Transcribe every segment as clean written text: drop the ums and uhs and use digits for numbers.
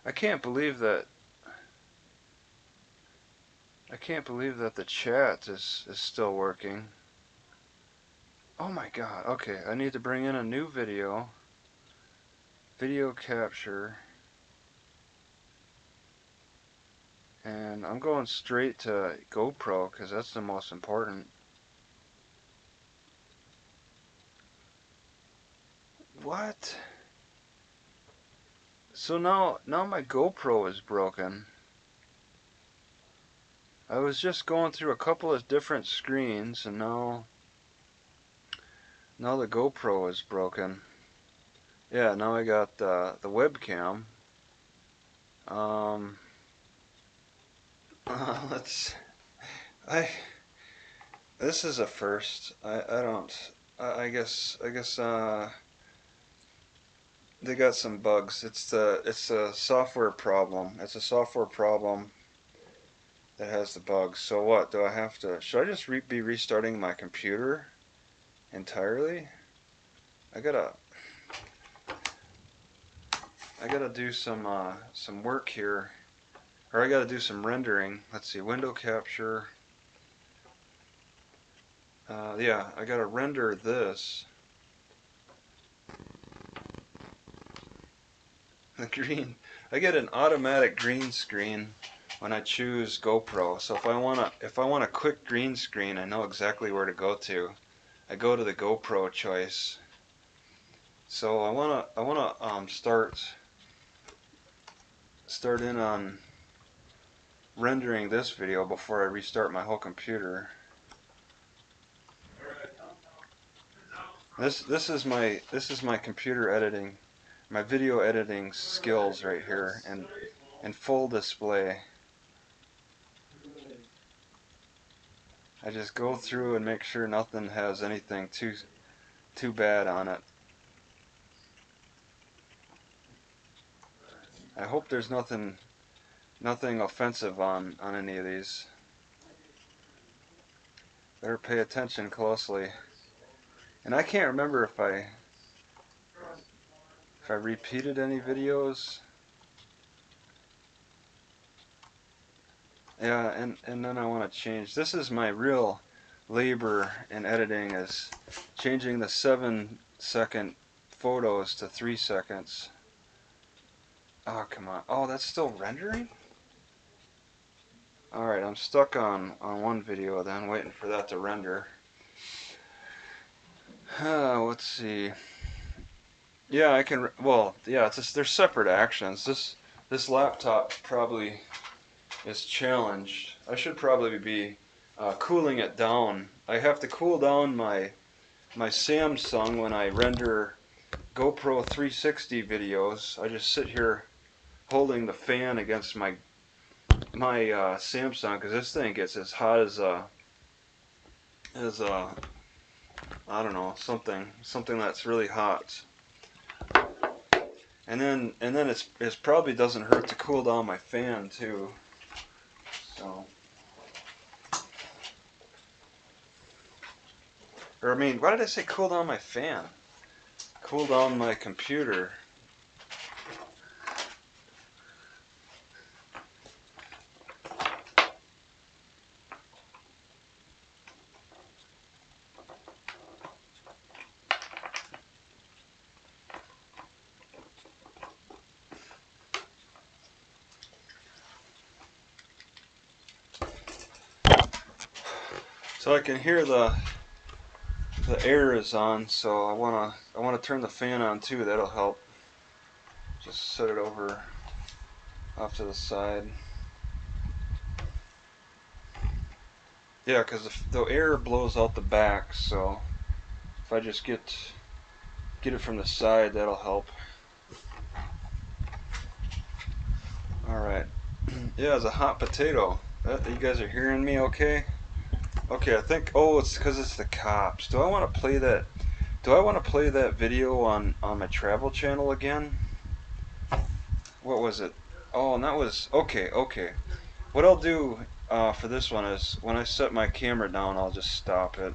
I can't believe that. I can't believe that the chat is still working. Oh my god. Okay, I need to bring in a new video. Video capture. And I'm going straight to GoPro because that's the most important. What? So now my GoPro is broken. I was just going through a couple of different screens and now the GoPro is broken. Yeah, now I got the webcam. Let's. This is a first. I don't. I guess they got some bugs. It's a software problem. It's a software problem that has the bugs. So what do I have to? Should I just be restarting my computer entirely? I gotta do some work here, or I gotta do some rendering. Let's see, window capture. Yeah, I gotta render this. The green. I get an automatic green screen when I choose GoPro. So if I want a quick green screen, I know exactly where to go to. I go to the GoPro choice. So I wanna start in on rendering this video before I restart my whole computer. This is my computer editing, my video editing skills right here, and in full display. I just go through and make sure nothing has anything too bad on it. I hope there's nothing offensive on any of these. Better pay attention closely. And I can't remember if I repeated any videos. Yeah, and then I want to change. This is my real labor in editing, is changing the 7-second photos to 3 seconds. Oh, come on. Oh, that's still rendering? Alright, I'm stuck on one video then, waiting for that to render. Let's see. Yeah, I can. Well, yeah, it's just, they're separate actions. This laptop probably is challenged. I should probably be cooling it down. I have to cool down my Samsung when I render GoPro 360 videos. I just sit here holding the fan against my Samsung because this thing gets as hot as I don't know, something that's really hot. And then it probably doesn't hurt to cool down my fan too. So, or I mean, why did I say cool down my fan? Cool down my computer. So I can hear the air is on, so I wanna turn the fan on too. That'll help. Just set it over off to the side. Yeah, because the air blows out the back, so if I just get it from the side, that'll help. All right. Yeah, it's a hot potato. You guys are hearing me okay? Okay, I think, oh, it's because it's the cops. Do I want to play that? Do I want to play that video on my travel channel again? What was it? Oh, and that was, okay. What I'll do for this one is when I set my camera down, I'll just stop it.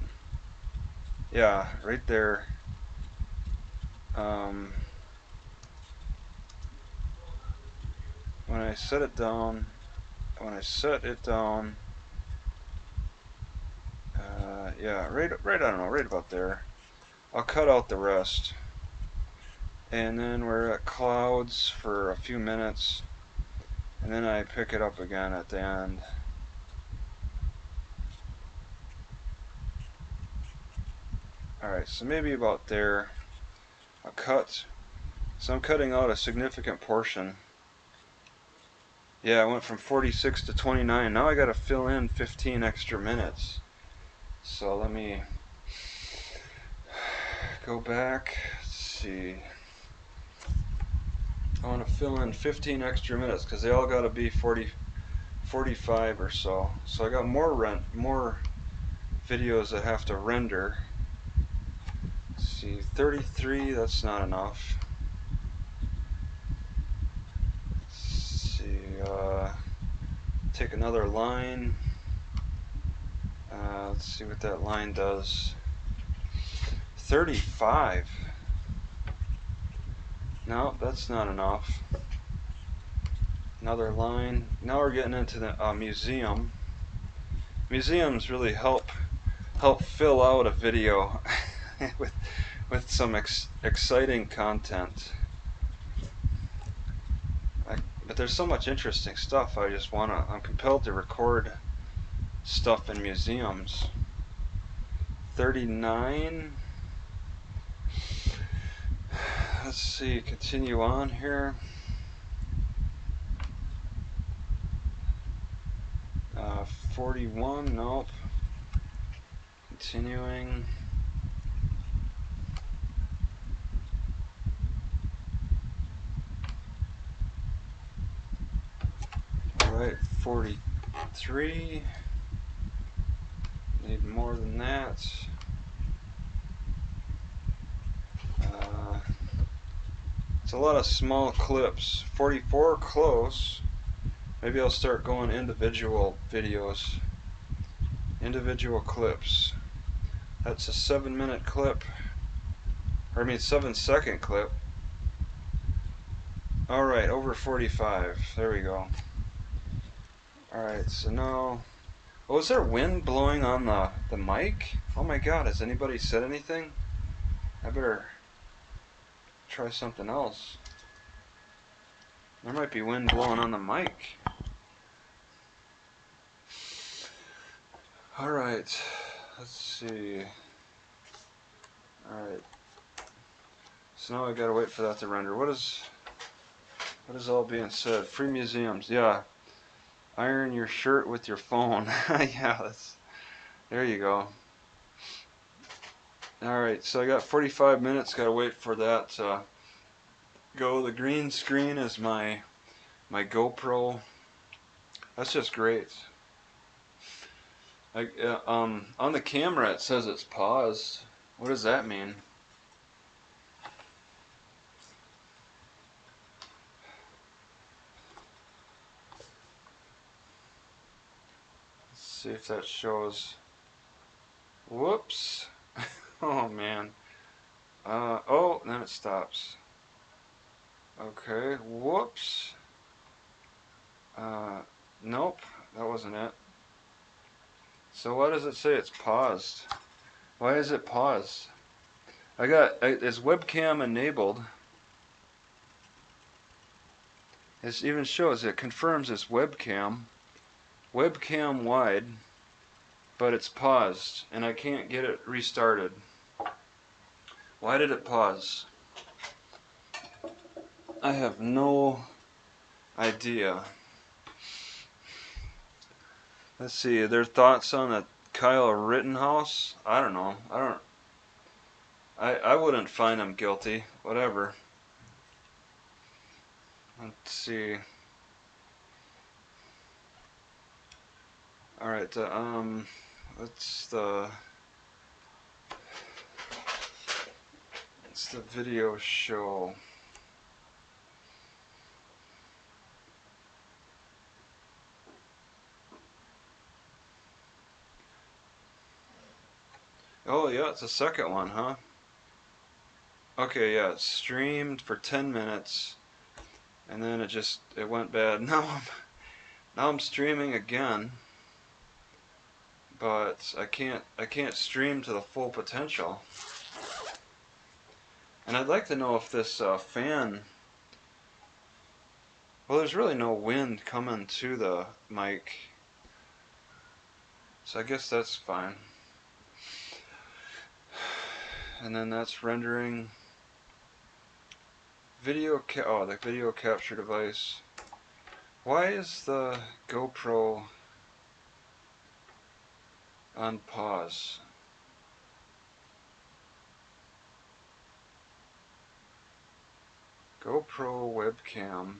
Yeah, right there. when I set it down, yeah, right, I don't know, right about there. I'll cut out the rest, and then we're at clouds for a few minutes, and then I pick it up again at the end. Alright, so maybe about there. I'll cut. So I'm cutting out a significant portion. Yeah, I went from 46 to 29. Now I gotta fill in 15 extra minutes. So let me go back. Let's see. I want to fill in 15 extra minutes because they all gotta be 45 or so. So I got more videos that have to render. Let's see, 33, that's not enough. Let's see, take another line. Let's see what that line does. 35. No, that's not enough. Another line. Now we're getting into the museum. Museums really help fill out a video with some exciting content. But there's so much interesting stuff. I'm compelled to record stuff in museums. 39. Let's see, continue on here. 41, nope. Continuing. Alright, 43. Need more than that. It's a lot of small clips. 44, close. Maybe I'll start going individual videos. Individual clips. That's a 7-minute clip. Or I mean 7-second clip. Alright, over 45. There we go. Alright, so now... Oh, is there wind blowing on the mic? Oh my god, has anybody said anything? I better try something else. There might be wind blowing on the mic. Alright, let's see. Alright. So now I gotta wait for that to render. What is all being said? Free museums, yeah. Iron your shirt with your phone. Yeah, there you go. Alright, so I got 45 minutes, gotta wait for that to go. The green screen is my GoPro. That's just great. On the camera it says it's paused. What does that mean? Let's see if that shows. Whoops. Oh man. Oh, then it stops. Okay, whoops. Nope, that wasn't it. So why does it say it's paused? Why is it paused? Is webcam enabled? It even shows, it confirms it's webcam wide, but it's paused, and I can't get it restarted. Why did it pause? I have no idea. Let's see, their thoughts on the Kyle Rittenhouse? I don't know. I wouldn't find him guilty. Whatever. Let's see. Alright, what's the video show? Oh yeah, it's the second one, huh? Okay, yeah, it's streamed for 10 minutes, and then it went bad. Now I'm streaming again, but I can't stream to the full potential. And I'd like to know if this fan. Well, there's really no wind coming to the mic, so I guess that's fine. And then that's rendering the video capture device. Why is the GoPro on pause? GoPro webcam.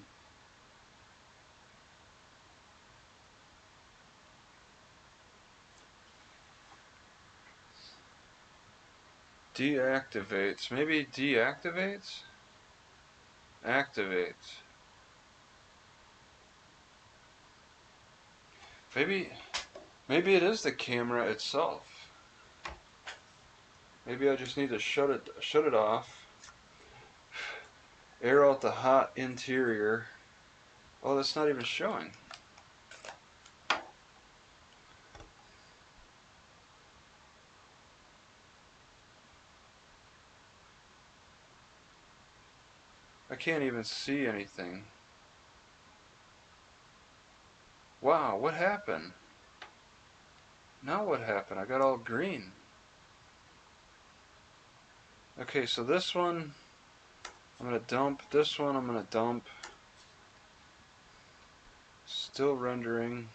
Deactivates. Maybe deactivates? Activates. Maybe it is the camera itself. Maybe I just need to shut it off. Air out the hot interior. Oh, that's not even showing. I can't even see anything. Wow, what happened? Now what happened? I got all green. Okay, so this one I'm gonna dump. This one I'm gonna dump. Still rendering.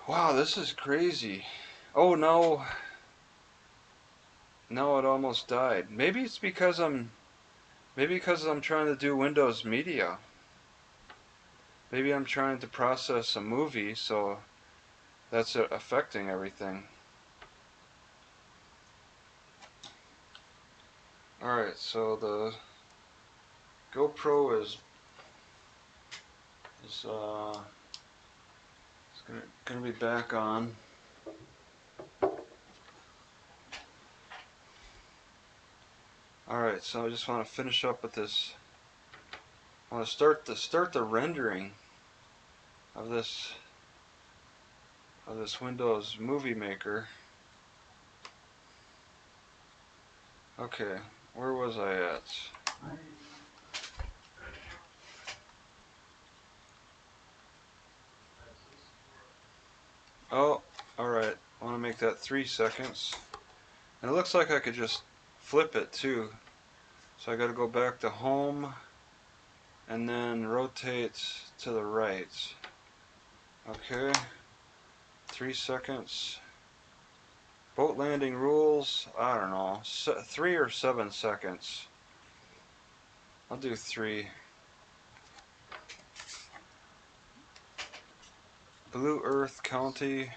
Wow, this is crazy. Oh no. No, it almost died. Maybe because I'm trying to do Windows Media. Maybe I'm trying to process a movie, so that's affecting everything. Alright, so the GoPro is gonna be back on. Alright, so I just want to finish up with this. I want to start the rendering of this Windows Movie Maker. Okay, where was I at? Oh, alright. I want to make that 3 seconds. And it looks like I could just flip it too. So I got to go back to home and then rotate to the right. Okay. 3 seconds. Boat landing rules, I don't know. 3 or 7 seconds. I'll do 3. Blue Earth County.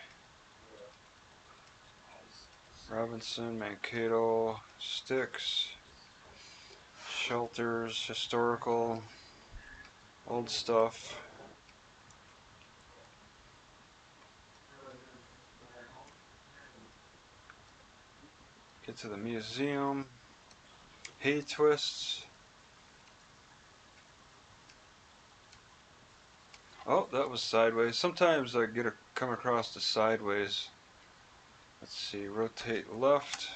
Robinson, Mankato, Sticks, Shelters, Historical, Old Stuff. Get to the museum. Hay Twists. Oh, that was sideways. Sometimes I come across the sideways. Let's see, rotate left.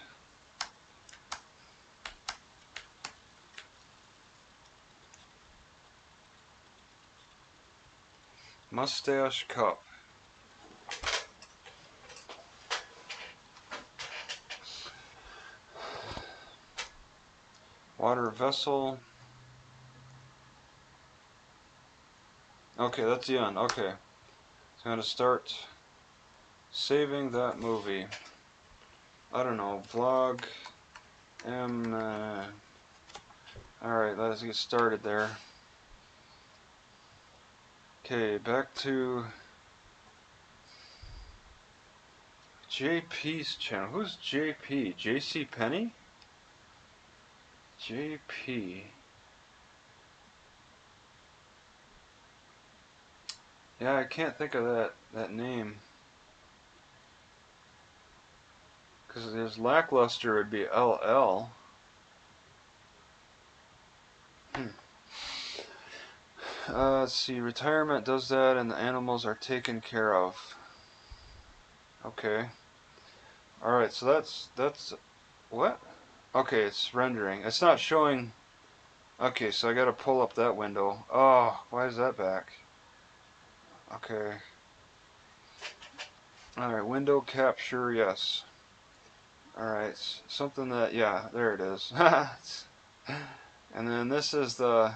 Mustache Cup. Water Vessel. Okay, that's the end. Okay. So I'm going to start saving that movie. I don't know, vlog. Alright, let's get started there. Okay, back to JP's channel. Who's JP? JC Penny? JP. Yeah, I can't think of that name. Because there's lackluster would be LL. Let's see. Retirement does that, and the animals are taken care of. Okay. All right. So that's what? Okay, it's rendering. It's not showing. Okay, so I gotta pull up that window. Oh, why is that back? Okay. All right. Window capture. Yes. All right. Something that. Yeah. There it is. And then this is the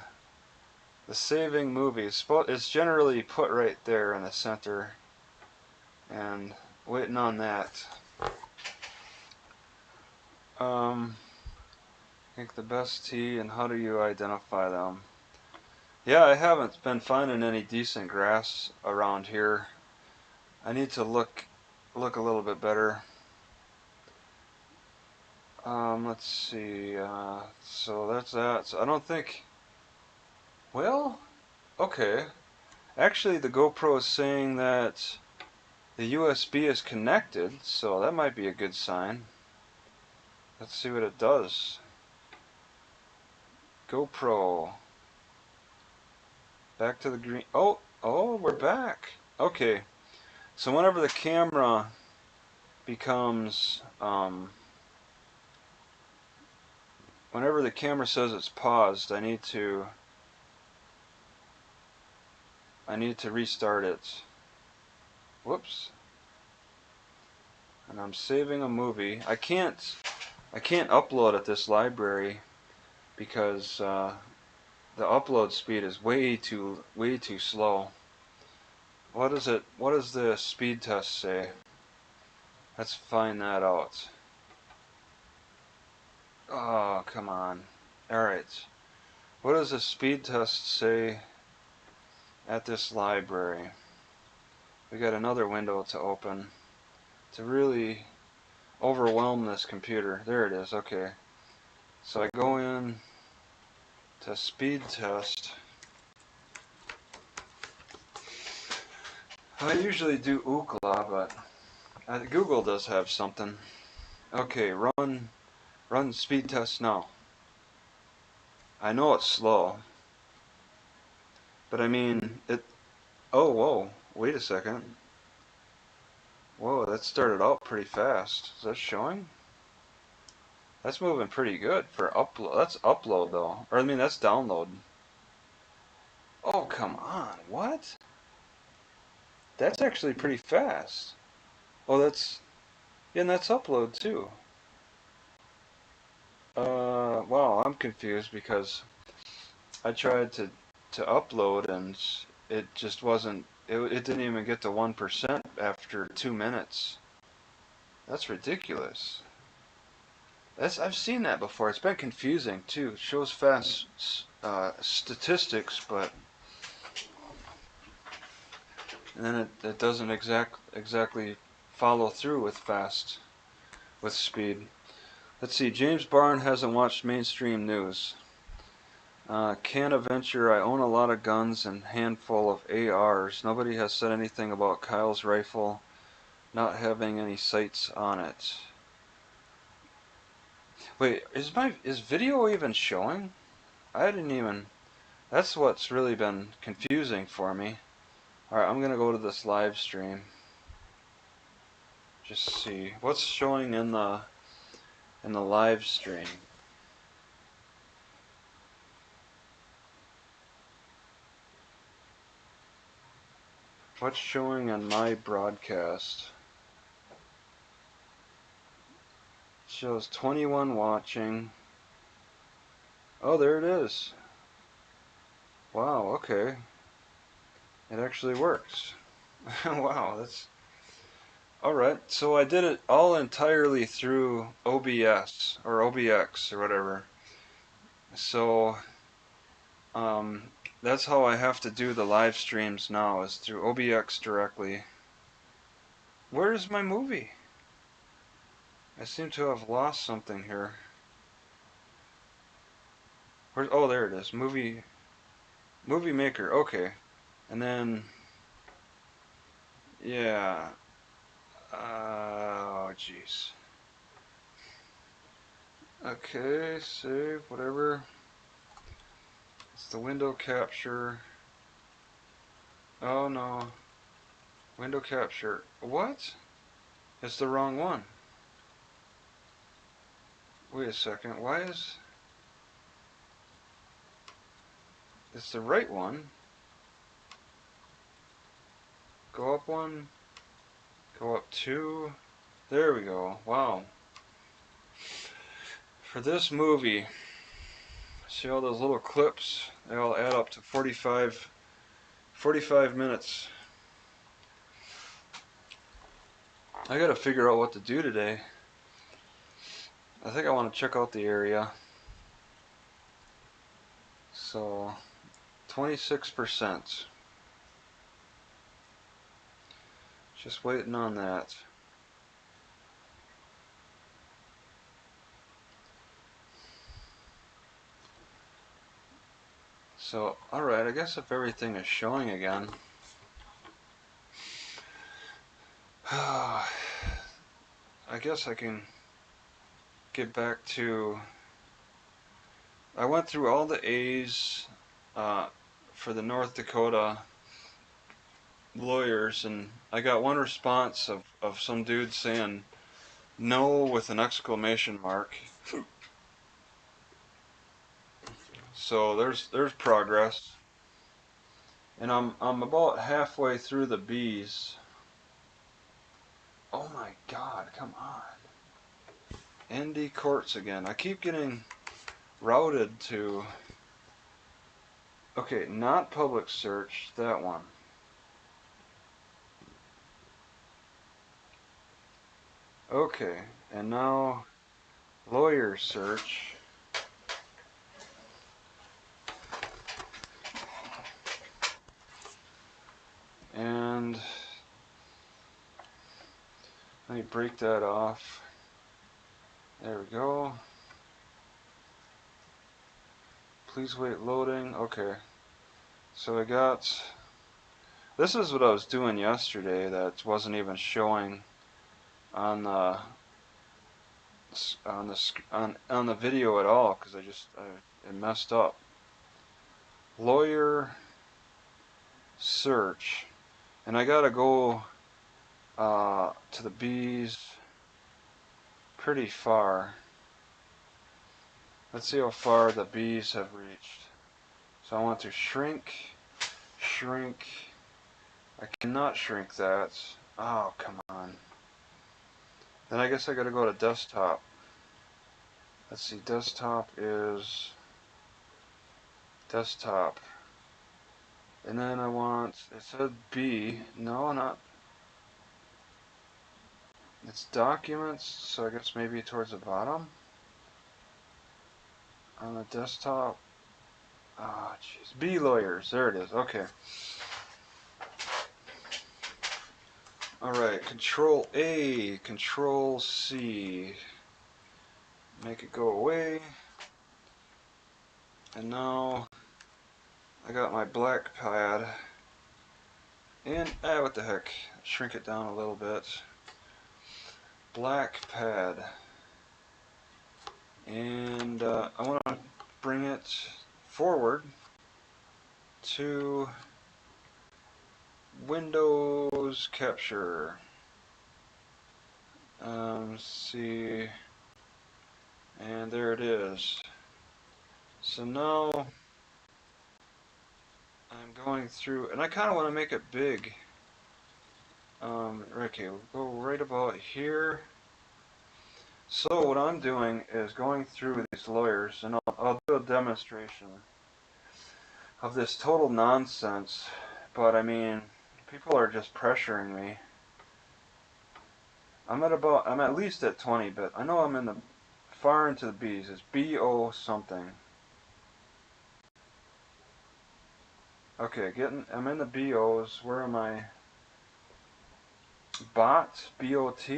saving movies. It's generally put right there in the center, and waiting on that. I think the best tea and how do you identify them? Yeah, I haven't been finding any decent grass around here. I need to look a little bit better. Let's see. So that's that. So I don't think. Well, okay. Actually, the GoPro is saying that the USB is connected, so that might be a good sign. Let's see what it does. GoPro. Back to the green. Oh, we're back. Okay. So whenever the camera becomes, whenever the camera says it's paused, I need to restart it. Whoops. And I'm saving a movie. I can't upload at this library because the upload speed is way too slow. What does the speed test say? Let's find that out. Oh, come on. Alright. What does the speed test say at this library? We got another window to open to really overwhelm this computer. There it is. Okay. So I go in to speed test. I usually do Ookla, but Google does have something. Okay, run speed test now. I know it's slow, but I mean it. Oh, whoa! Wait a second. Whoa, that started out pretty fast. Is that showing? That's moving pretty good for upload. That's upload though, or I mean that's download. Oh, come on! What? That's actually pretty fast. Oh, yeah, and that's upload too. Wow, I'm confused because I tried to upload and it just wasn't. It didn't even get to 1% after 2 minutes. That's ridiculous. I've seen that before. It's been confusing too. It shows fast statistics, but and then it doesn't exactly follow through with speed. Let's see. James Barn hasn't watched mainstream news. Can't venture. I own a lot of guns and handful of ARs. Nobody has said anything about Kyle's rifle not having any sights on it. Wait, is video even showing? I didn't even. That's what's really been confusing for me. All right, I'm gonna go to this live stream. Just see what's showing in the live stream. What's showing on my broadcast? It shows 21 watching. Oh, there it is. Wow, okay. It actually works. Wow, that's alright. So I did it all entirely through OBS or OBX or whatever. So that's how I have to do the live streams now, is through OBX directly. Where's my movie? I seem to have lost something here. Oh, there it is. Movie Maker. Okay. And then yeah. Oh, jeez. Okay, save, whatever. It's the window capture. Oh no. Window capture. What? It's the wrong one. Wait a second. Why is... It's the right one. Go up one. Go up two. There we go. Wow. For this movie, see all those little clips? They all add up to 45 minutes. I gotta figure out what to do today. I think I want to check out the area. So, 26%. Just waiting on that. So, alright, I guess if everything is showing again. I guess I can get back to... I went through all the A's for the North Dakota lawyers, and I got one response of some dude saying no with an exclamation mark. So there's progress. And I'm about halfway through the B's. Oh my god, come on. ND courts again. I keep getting routed to... Okay, not public search, that one. Okay, and now lawyer search. And let me break that off. There we go. Please wait loading. Okay. So I got... This is what I was doing yesterday that wasn't even showing on the on the video at all because it messed up. Lawyer search, and I gotta go to the B's pretty far. Let's see how far the B's have reached. So I want to shrink. I cannot shrink that. Oh, come on. Then I guess I gotta go to desktop. Let's see, desktop is desktop. And then I want, it said B. No, not. It's documents, so I guess maybe towards the bottom. On the desktop. Ah, jeez. B lawyers. There it is. Okay. Alright, Control A, Control C. Make it go away. And now I got my black pad. And, what the heck. Shrink it down a little bit. Black pad. And I want to bring it forward to Windows capture. See, and there it is. So now I'm going through, and I kind of want to make it big. Okay, we'll go right about here. So what I'm doing is going through these lawyers, and I'll do a demonstration of this total nonsense. But I mean, people are just pressuring me. I'm at least at 20, but I know I'm in the far into the B's. It's BO something. Okay, I'm in the BOs. Where am I? Bot, BOT.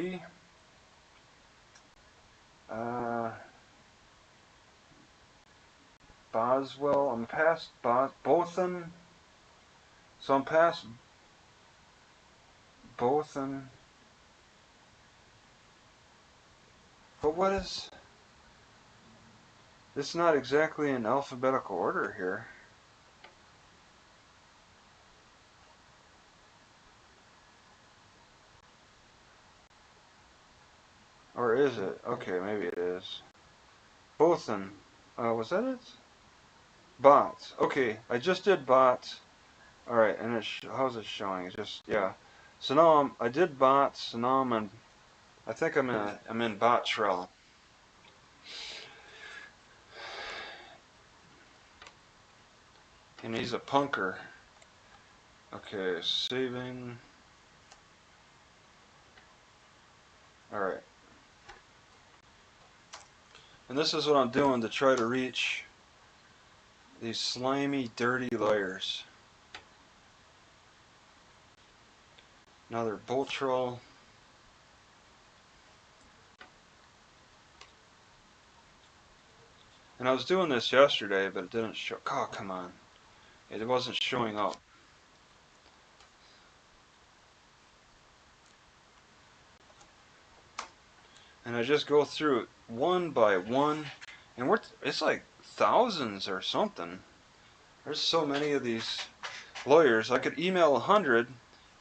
Boswell. I'm past Bothan. So I'm past Bothan. But what is... It's not exactly in alphabetical order here. Or is it? Okay, maybe it is. Both in. Was that it? Bots. Okay, I just did bots. All right, and how's it showing? It's just yeah. So now I did bots. So now I'm in. I think I'm in bot trail. And he's a punker. Okay, saving. All right. And this is what I'm doing to try to reach these slimy, dirty lawyers. Another bolt troll. And I was doing this yesterday, but it didn't show. Oh, come on. It wasn't showing up. And I just go through it one by one. And it's like thousands or something. There's so many of these lawyers. I could email 100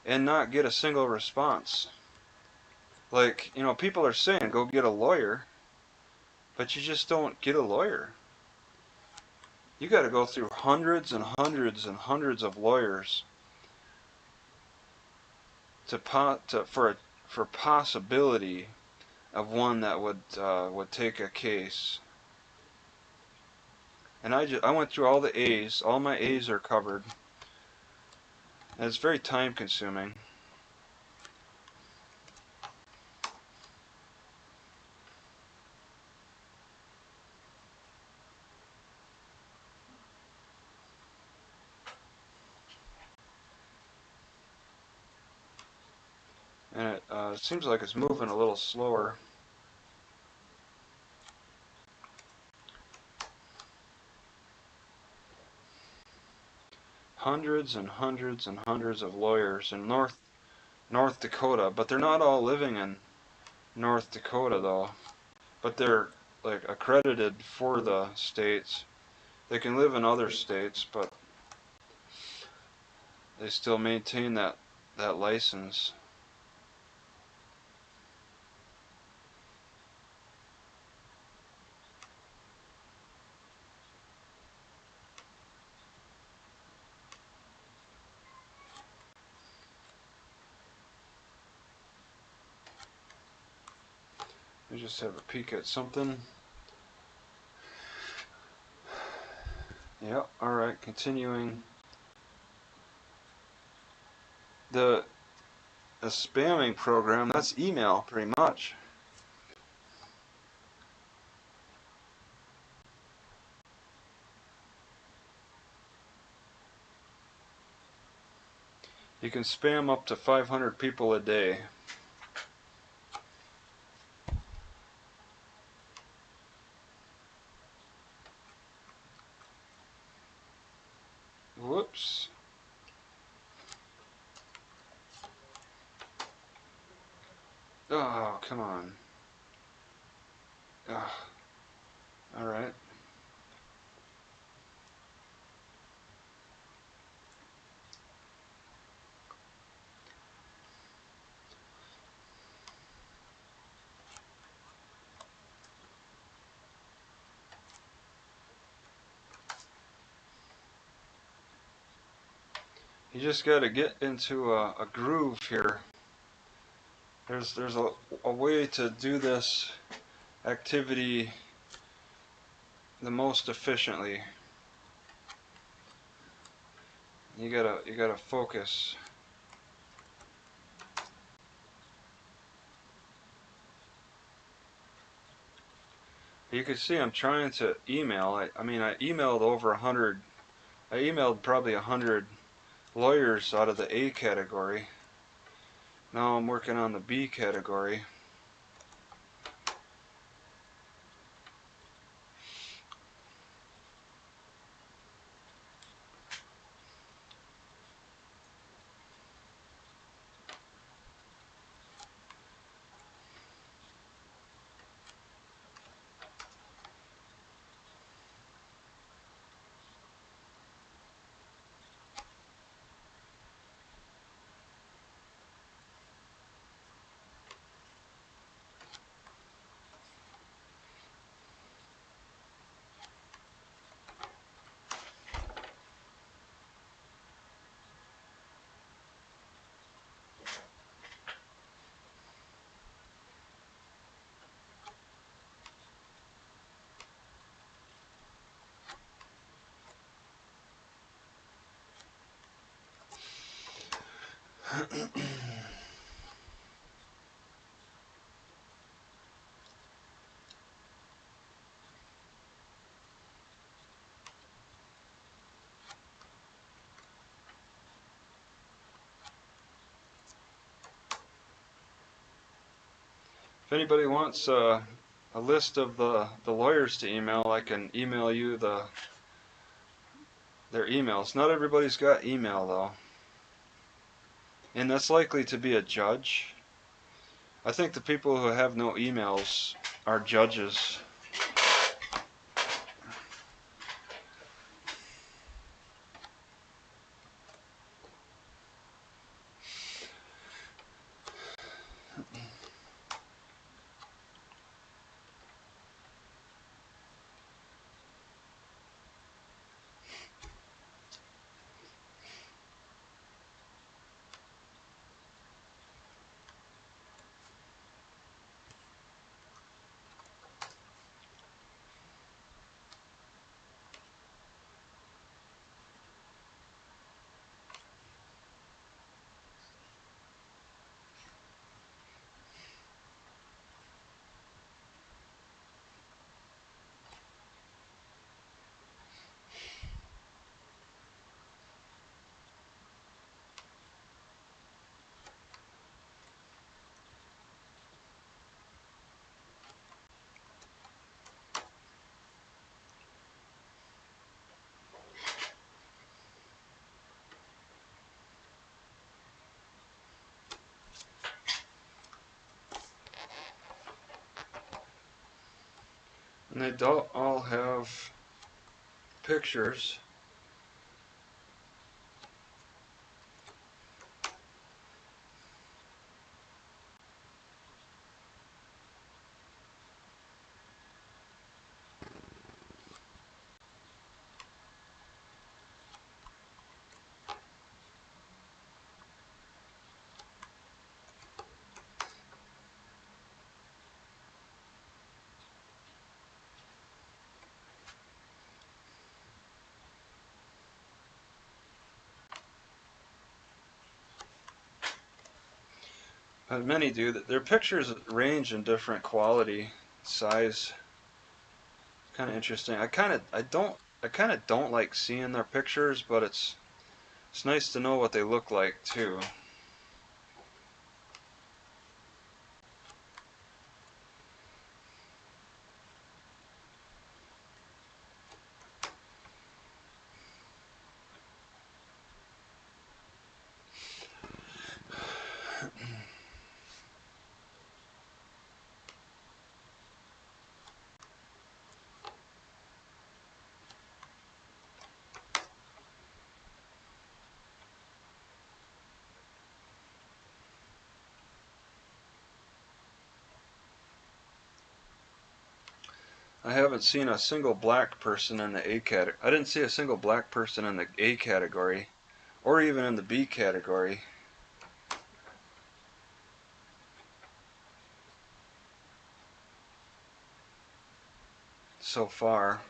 and not get a single response. Like, people are saying go get a lawyer, but you just don't get a lawyer. You got to go through hundreds and hundreds and hundreds of lawyers for possibility of one that would take a case. And I went through all the A's. All my A's are covered. And it's very time consuming. And it seems like it's moving a little slower. Hundreds and hundreds and hundreds of lawyers in North Dakota, but they're not all living in North Dakota though. But they're like accredited for the states. They can live in other states, but they still maintain that license. Let me just have a peek at something. Yep, alright, continuing. The spamming program, that's email pretty much. You can spam up to 500 people a day. Whoops. Oh, come on. Oh, alright. You just got to get into a groove here. There's a way to do this activity the most efficiently. You gotta focus. You can see I'm trying to email. I emailed over 100. I emailed probably 100 lawyers out of the A category. Now I'm working on the B category. If anybody wants a list of the lawyers to email, I can email you their emails. Not everybody's got email though, and that's likely to be a judge. I think the people who have no emails are judges. And they don't all have pictures. Many do. Their pictures range in different quality, size. Kind of interesting. I kind of don't like seeing their pictures, but it's nice to know what they look like too. I haven't seen a single black person in the A category. I didn't see a single black person in the A category, or even in the B category so far.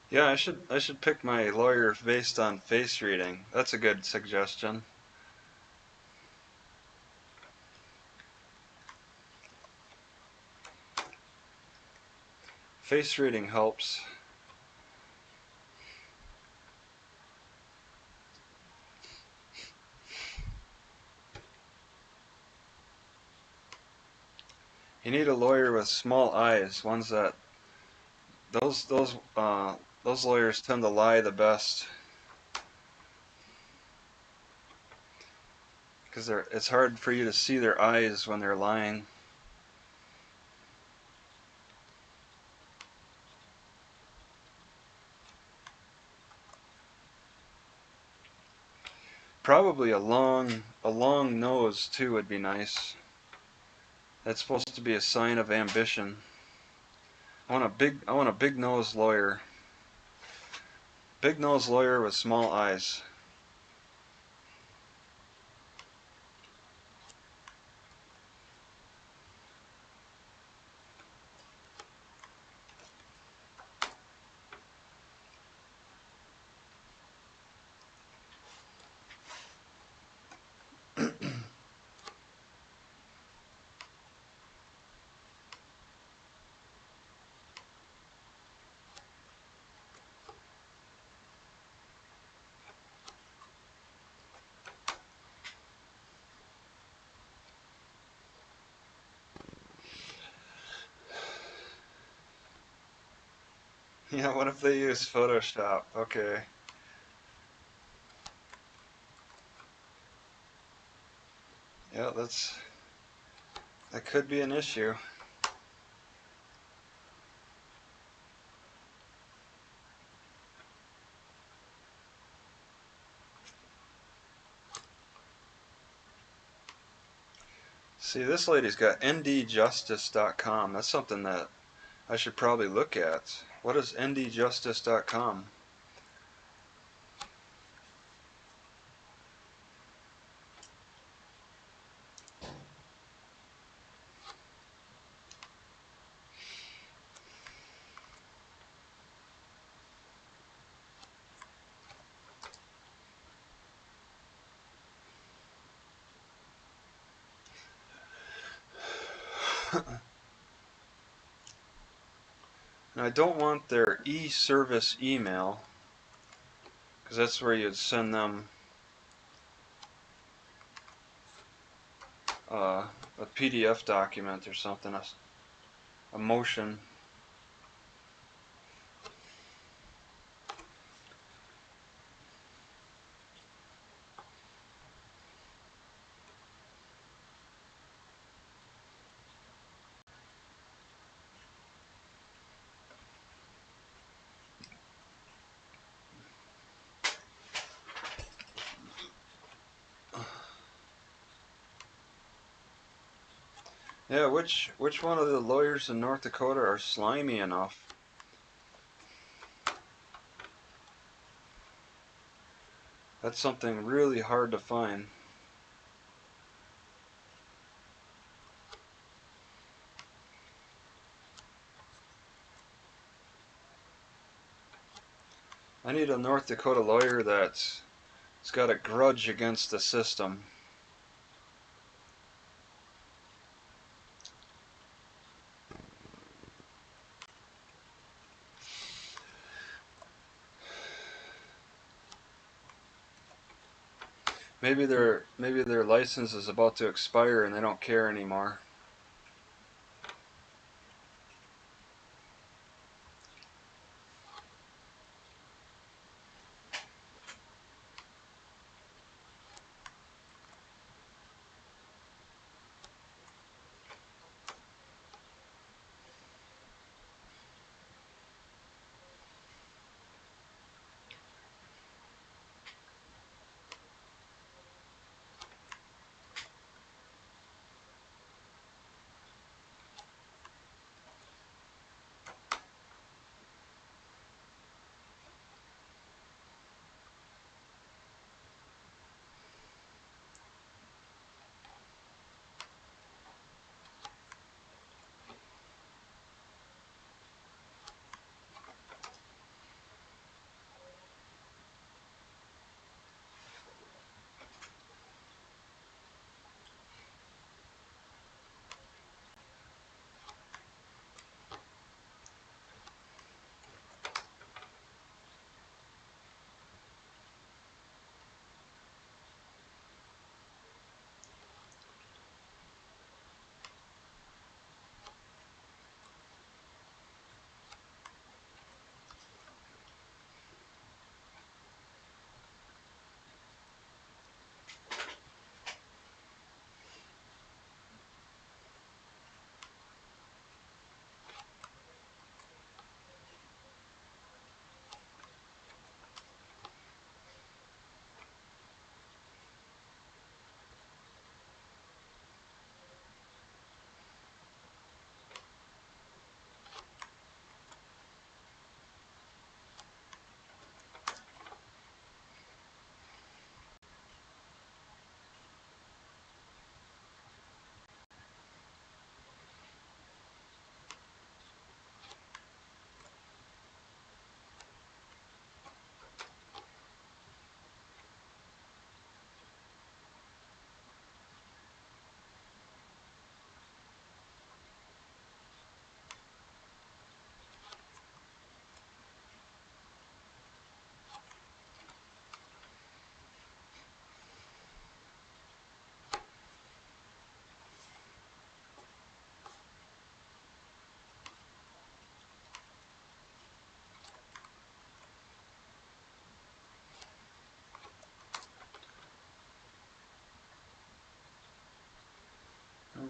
Yeah, I should pick my lawyer based on face reading. That's a good suggestion. Face reading helps. You need a lawyer with small eyes, ones that those those uh those lawyers tend to lie the best because it's hard for you to see their eyes when they're lying. Probably a long nose too would be nice. That's supposed to be a sign of ambition. I want a big nosed lawyer. Big nosed lawyer with small eyes. Yeah, what if they use Photoshop? Okay. Yeah, that could be an issue. See, this lady's got ndjustice.com. That's something that I should probably look at. What is ndjustice.com? And I don't want their e-service email because that's where you'd send them uh, a PDF document or something, a motion. Yeah, which one of the lawyers in North Dakota are slimy enough? That's something really hard to find. I need a North Dakota lawyer that's got a grudge against the system. Maybe their license is about to expire and they don't care anymore.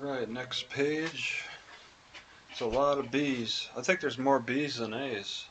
Alright, next page. It's a lot of B's. I think there's more B's than A's.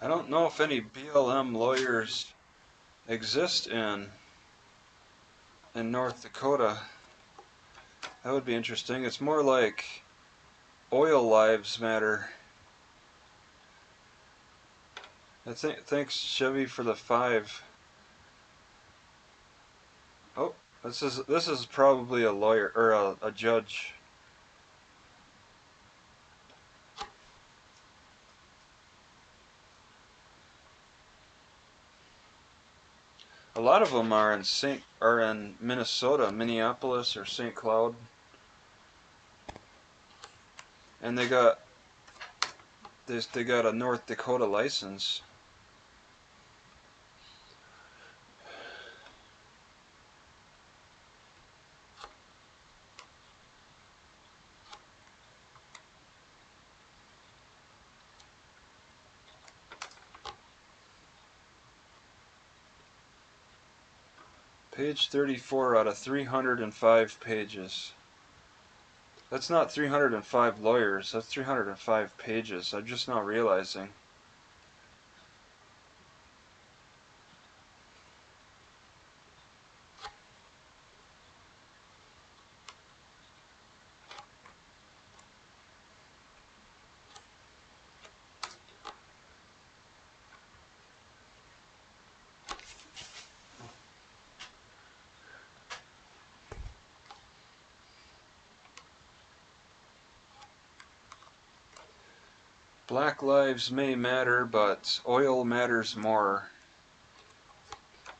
I don't know if any BLM lawyers exist in North Dakota. That would be interesting. It's more like oil lives matter. Thanks Chevy for the 5. Oh, this is probably a lawyer or a judge. A lot of them are in Minnesota, Minneapolis or St. Cloud, and they got a North Dakota license. Page 34 out of 305 pages. That's not 305 lawyers, that's 305 pages. I'm just not realizing. Black lives may matter, but oil matters more.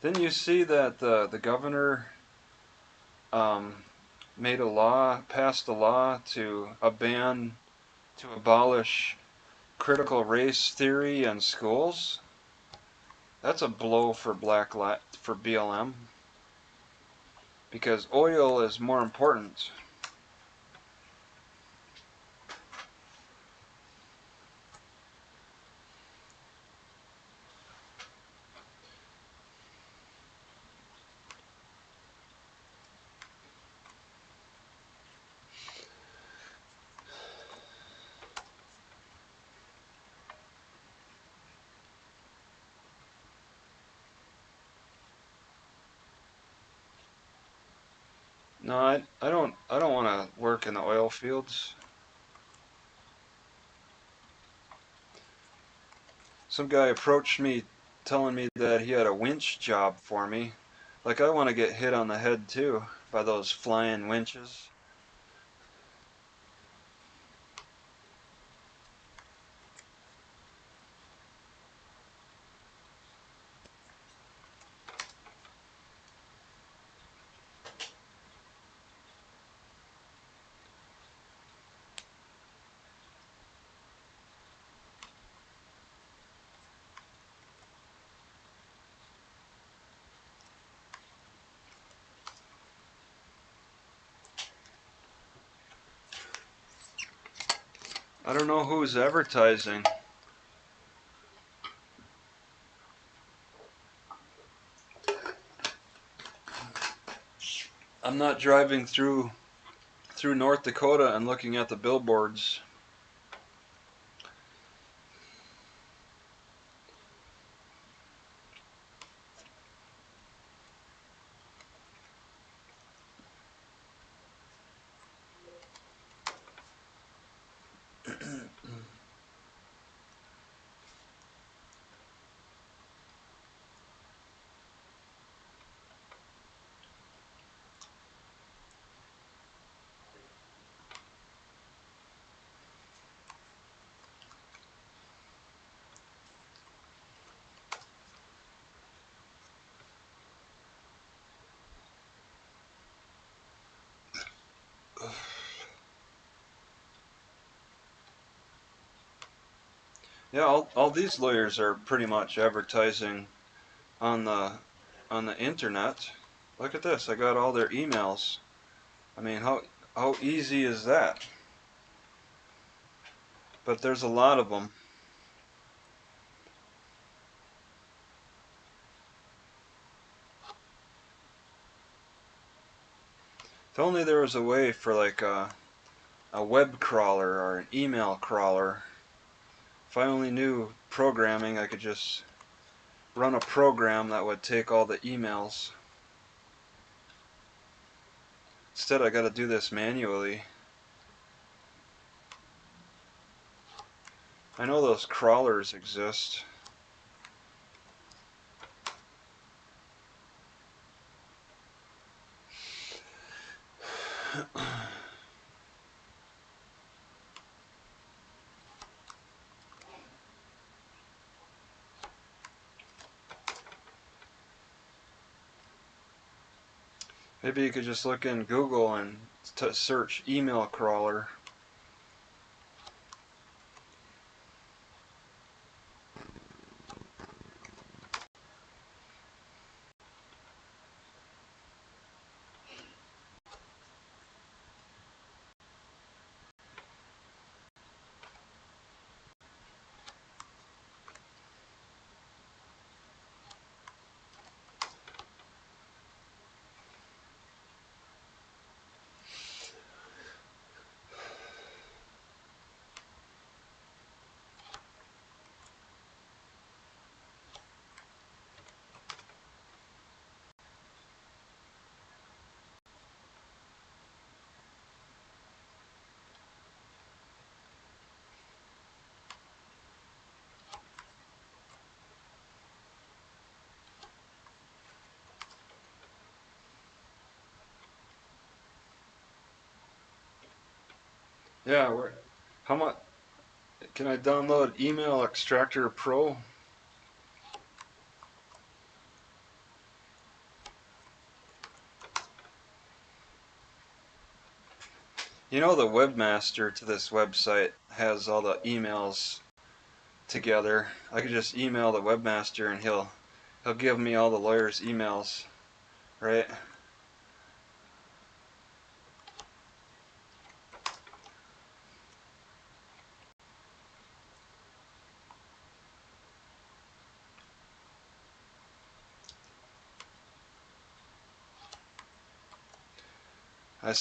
Didn't you see that the governor um, passed a law to abolish critical race theory in schools? That's a blow for for BLM because oil is more important. No, I don't want to work in the oil fields. Some guy approached me telling me that he had a winch job for me. Like I want to get hit on the head too by those flying winches. I don't know who's advertising. I'm not driving through North Dakota and looking at the billboards. Yeah, all these lawyers are pretty much advertising on the internet. Look at this. I got all their emails. I mean, how easy is that? But there's a lot of them. If only there was a way for like a web crawler or an email crawler. If I only knew programming, I could just run a program that would take all the emails. Instead, I got to do this manually. I know those crawlers exist. Maybe you could just look in Google and search email crawler. Yeah, how much can I download Email Extractor Pro? You know the webmaster to this website has all the emails together. I could just email the webmaster and he'll give me all the lawyers' emails, right? I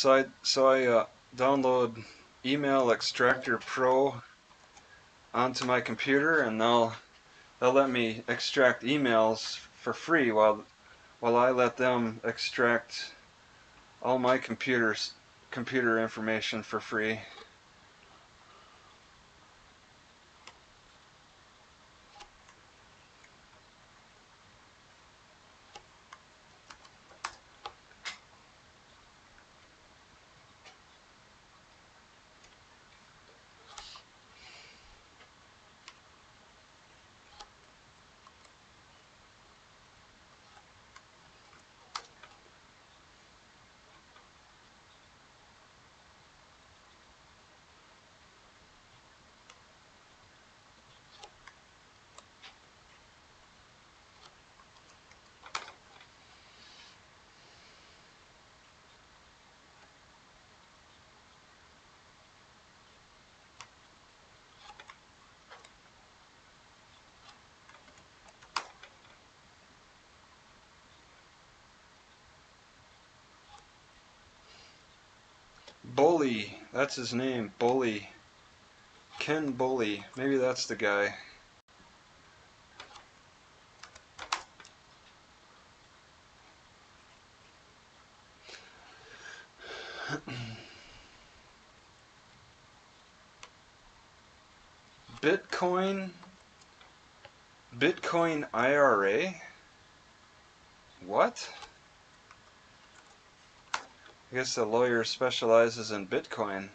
download Email Extractor Pro onto my computer, and they'll let me extract emails for free while I let them extract all my computer information for free. Bully. That's his name. Bully. Ken Bully. Maybe that's the guy. Bitcoin. Bitcoin IRA? What? I guess the lawyer specializes in Bitcoin.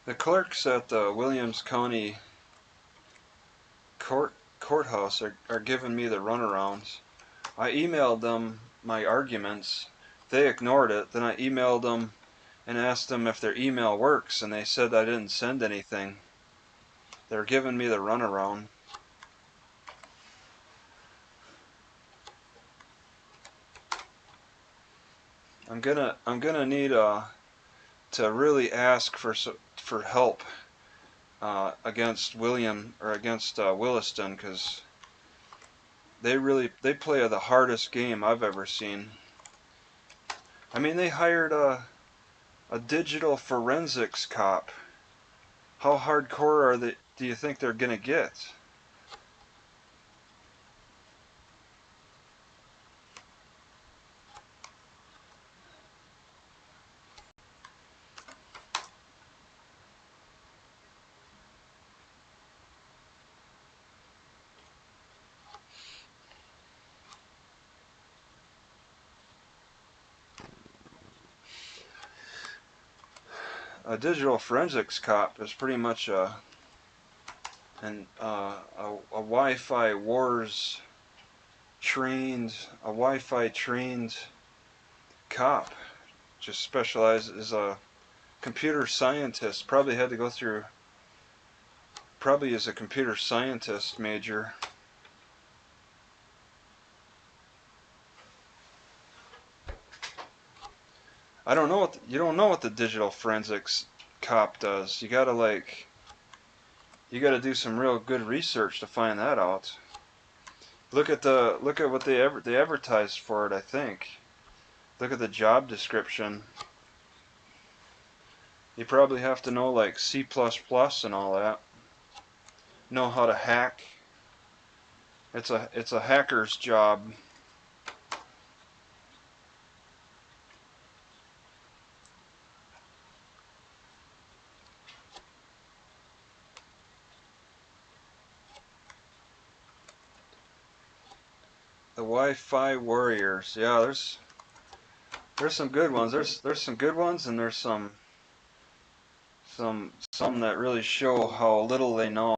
The clerks at the Williams County courthouse are giving me the runarounds. I emailed them my arguments. They ignored it. Then I emailed them and asked them if their email works, and they said I didn't send anything. They're giving me the runaround. I'm gonna need to really ask for help against William or against Williston, because they play the hardest game I've ever seen. I mean, they hired a digital forensics cop. How hardcore are they? Do you think they're gonna get? A digital forensics cop is pretty much a Wi-Fi wars a Wi-Fi trained cop. Just specialized as a computer scientist. Probably had to go through. Probably is a computer scientist major. I don't know what you don't know what the digital forensics cop does. You gotta do some real good research to find that out. Look at what they advertised for it. I think. Look at the job description. You probably have to know like C++ and all that. Know how to hack. It's a hacker's job. The Wi-Fi warriors. Yeah, there's some good ones. There's some good ones, and there's some that really show how little they know.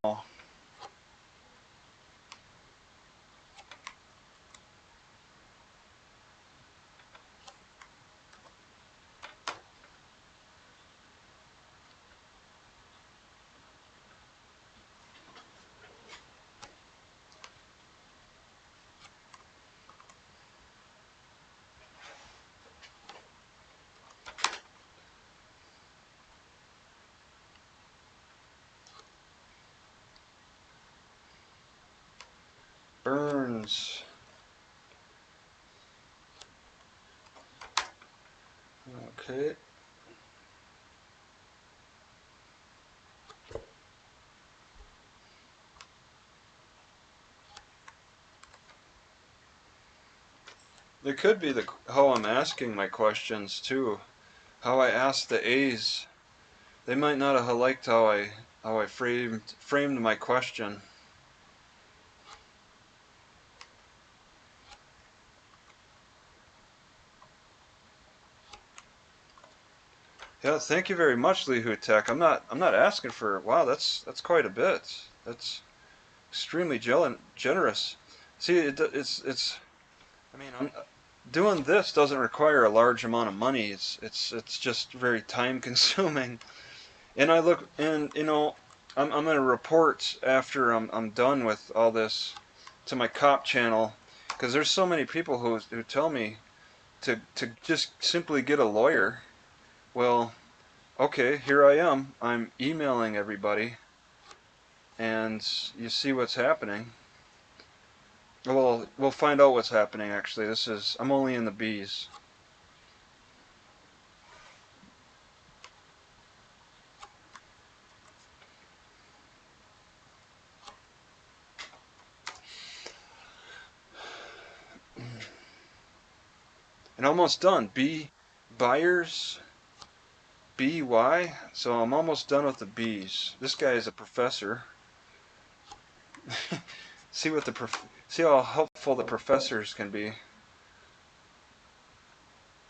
Burns. Okay. It could be how I'm asking my questions too. How I ask the A's. They might not have liked how I framed my question. Yeah, thank you very much, Lee Tech. I'm not asking for wow. That's quite a bit. That's extremely generous. See, it's. I mean, doing this doesn't require a large amount of money. It's just very time consuming. And I look and I'm gonna report after I'm done with all this to my cop channel, because there's so many people who tell me to just simply get a lawyer. Well, okay, here I am. I'm emailing everybody, and you see what's happening. Well, we'll find out what's happening actually. I'm only in the B's. And almost done. B buyers, BY. So I'm almost done with the B's. This guy is a professor. See how helpful the professors can be.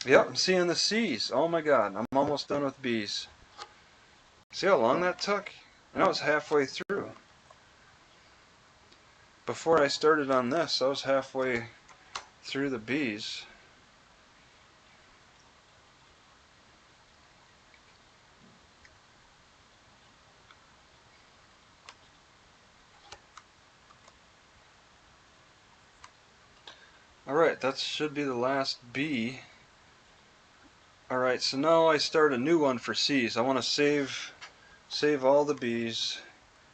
Yep, I'm seeing the C's. Oh my god, I'm almost done with B's. See how long that took? And I was halfway through. Before I started on this, I was halfway through the B's. Alright, that should be the last B. Alright, so now I start a new one for C's. I want to save all the B's.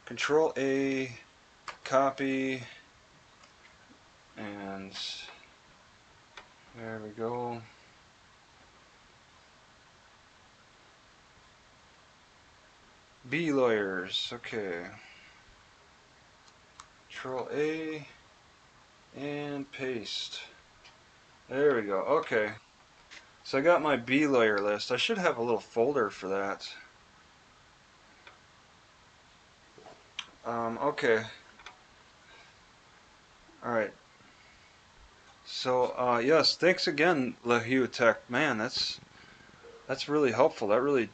Control A, copy, and there we go. B lawyers, okay. Control A and paste. There we go, okay. So I got my B lawyer list. I should have a little folder for that. Okay. Alright. So, yes, thanks again, LaHue Tech. Man, that's really helpful. That really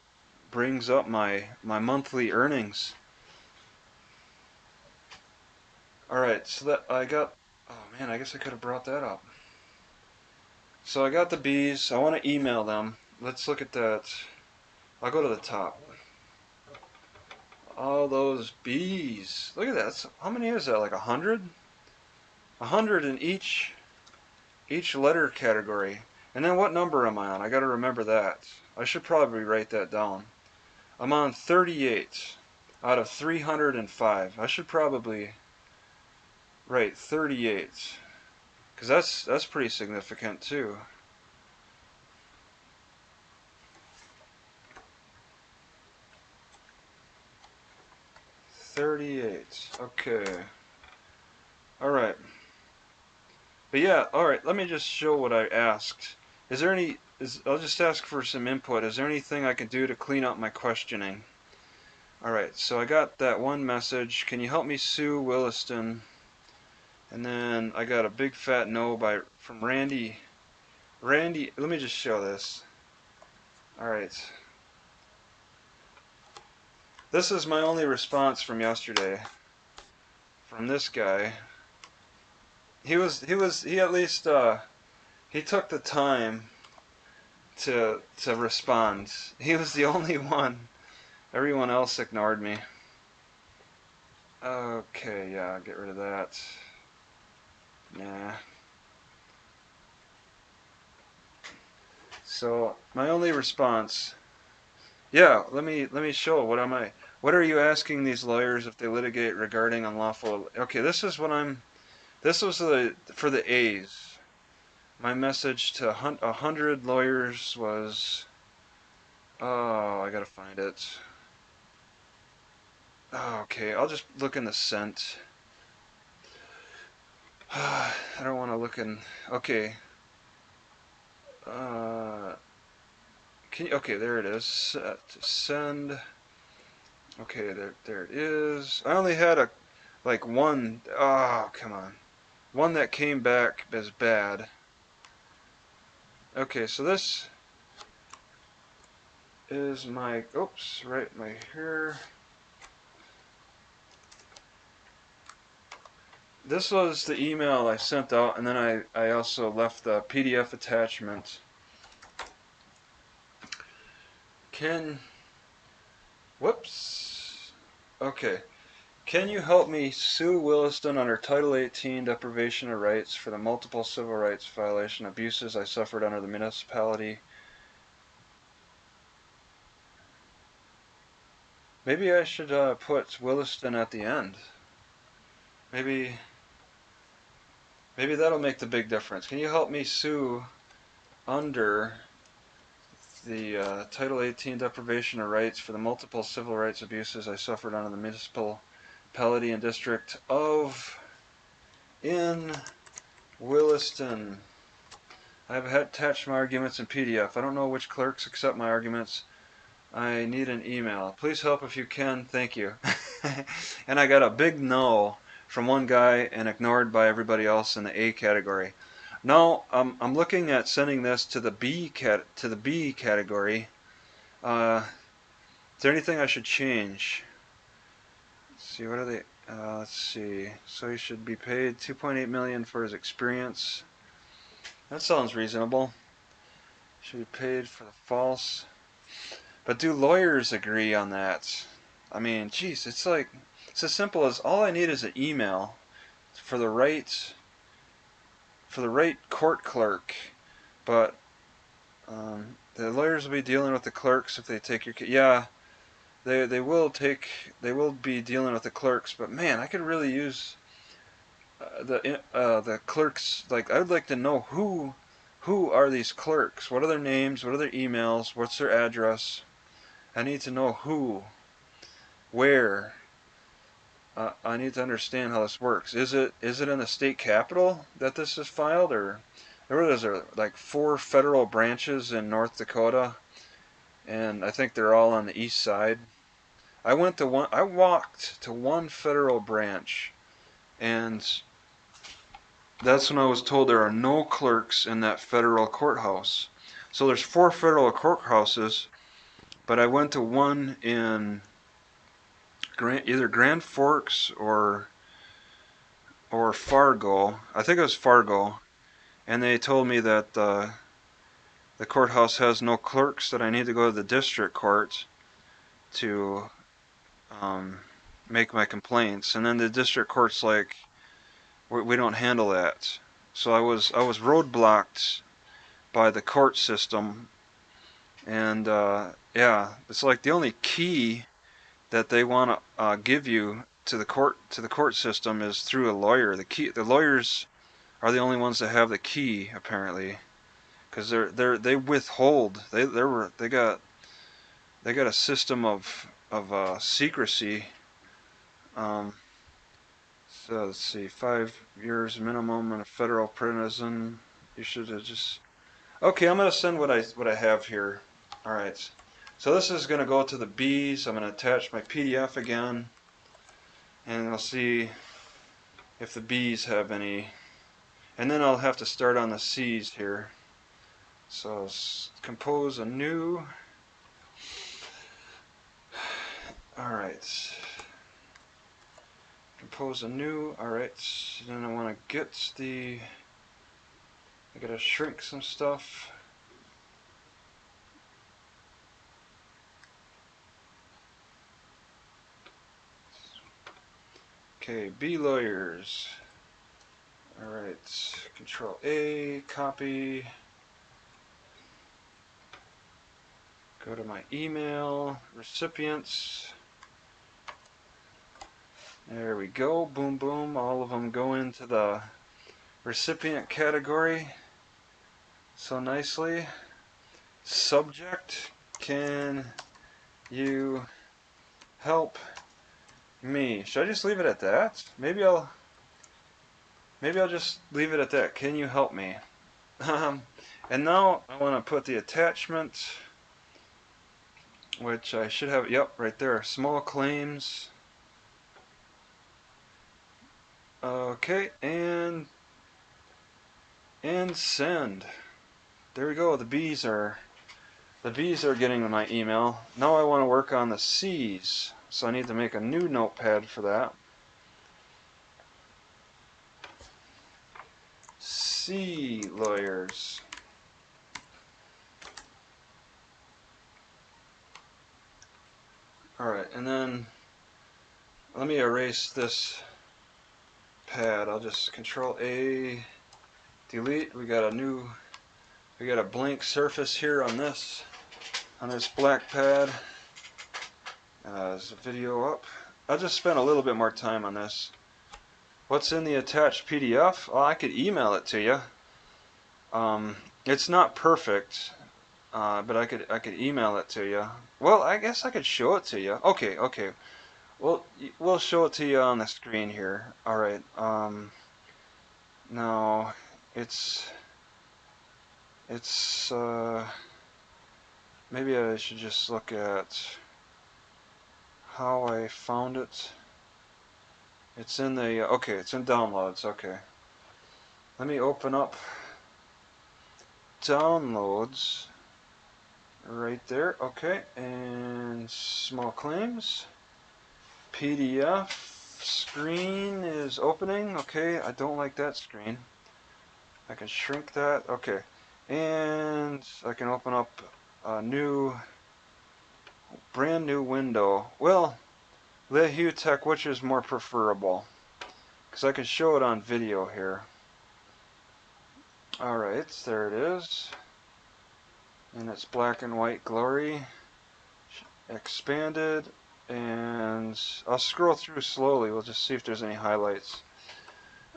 brings up my monthly earnings. Alright, so that I got, oh man, I guess I could have brought that up. So I got the B's. I want to email them. Let's look at that. I'll go to the top. All those B's. Look at that. How many is that? Like 100? 100 in each letter category. And then what number am I on? I got to remember that. I should probably write that down. I'm on 38 out of 305. I should probably write 38, because that's pretty significant too. $38. Okay. All right. But yeah, all right. Let me just show what I asked. Is there any? I'll just ask for some input. Is there anything I can do to clean up my questioning? All right. So I got that one message. Can you help me sue Williston? And then I got a big fat no from Randy. Randy, let me just show this. All right. This is my only response from yesterday. From this guy. He at least he took the time to respond. He was the only one. Everyone else ignored me. Okay, yeah, get rid of that. Nah. So my only response. Yeah, let me show. What are you asking these lawyers if they litigate regarding unlawful? Okay, this is what I'm. This was for the A's. My message to 100 lawyers was. Oh, I gotta find it. Oh, okay, I'll just look in the sent. I don't want to look in. Okay. Okay, there it is. Send. Okay, there it is. I only had like one. Oh, come on. One that came back as bad. Okay, so this is my. Oops, right here. This was the email I sent out, and then I also left the PDF attachment. Whoops. Okay. Can you help me sue Williston under Title 18 deprivation of rights for the multiple civil rights violation abuses I suffered under the municipality? Maybe I should put Williston at the end. Maybe maybe that'll make the big difference. Can you help me sue under the Title 18 deprivation of rights for the multiple civil rights abuses I suffered under the municipality and district of in Williston? I have attached my arguments in PDF. I don't know which clerks accept my arguments. I need an email. Please help if you can. Thank you. And I got a big no from one guy and ignored by everybody else in the A category. No, I'm looking at sending this to the B category. Is there anything I should change? Let's see, what are they? Let's see. So he should be paid 2.8 million for his experience. That sounds reasonable. Should be paid for the false. But do lawyers agree on that? I mean, geez, it's as simple as all I need is an email for the right court clerk. But the lawyers will be dealing with the clerks if they take your case. Yeah, they will be dealing with the clerks. But man, I could really use the clerks. Like, I would like to know who are these clerks? What are their names? What are their emails? What's their address? I need to know who, where. I need to understand how this works. Is it in the state capitol that this is filed, or there like 4 federal branches in North Dakota, and I think they're all on the east side. I walked to one federal branch, and that's when I was told there are no clerks in that federal courthouse. So there's 4 federal courthouses, but I went to one in either Grand Forks or Fargo. I think it was Fargo, and they told me that the courthouse has no clerks. That I need to go to the district court to um, make my complaints, and then the district court's like, we don't handle that. So I was roadblocked by the court system, and yeah, it's like the only key that they want to give you to the court system is through a lawyer. The lawyers are the only ones that have the key, apparently, because they withhold. They got a system of secrecy. Um, so let's see, 5 years minimum in a federal prison. You should have just. Okay, I'm gonna send what I have here. All right. So this is gonna go to the B's. I'm gonna attach my PDF again, and I'll see if the B's have any. And then I'll have to start on the C's here. So compose a new. Alright. Compose a new. Alright. Then I want to get the. I gotta shrink some stuff. Okay, B lawyers. Alright. Control A, copy. Go to my email, recipients. There we go. Boom, boom. All of them go into the recipient category so nicely. Subject, can you help me? Should I just leave it at that? Maybe I'll just leave it at that. Can you help me? And now I want to put the attachment, which I should have. Yep, right there. Small claims. Okay, and send. There we go. The B's are getting my email. Now I want to work on the C's, so I need to make a new notepad for that. C lawyers. All right, and then let me erase this pad. I'll just Control A, delete. We got a blank surface here on this black pad. Is the video up? I'll just spend a little bit more time on this. What's in the attached PDF? Oh, I could email it to you. It's not perfect, but I could email it to you. Well, I guess I could show it to you. Okay, okay. Well, we'll show it to you on the screen here. All right. Now it's maybe I should just look at how I found it. It's in the okay. It's in downloads. Okay. Let me open up downloads right there. Okay, and small claims. PDF screen is opening. Okay, I don't like that screen. I can shrink that. Okay, and I can open up a brand new window. Well, LeHuTech, which is more preferable? Because I can show it on video here. Alright, there it is. And it's black and white glory. Expanded. And I'll scroll through slowly. We'll just see if there's any highlights.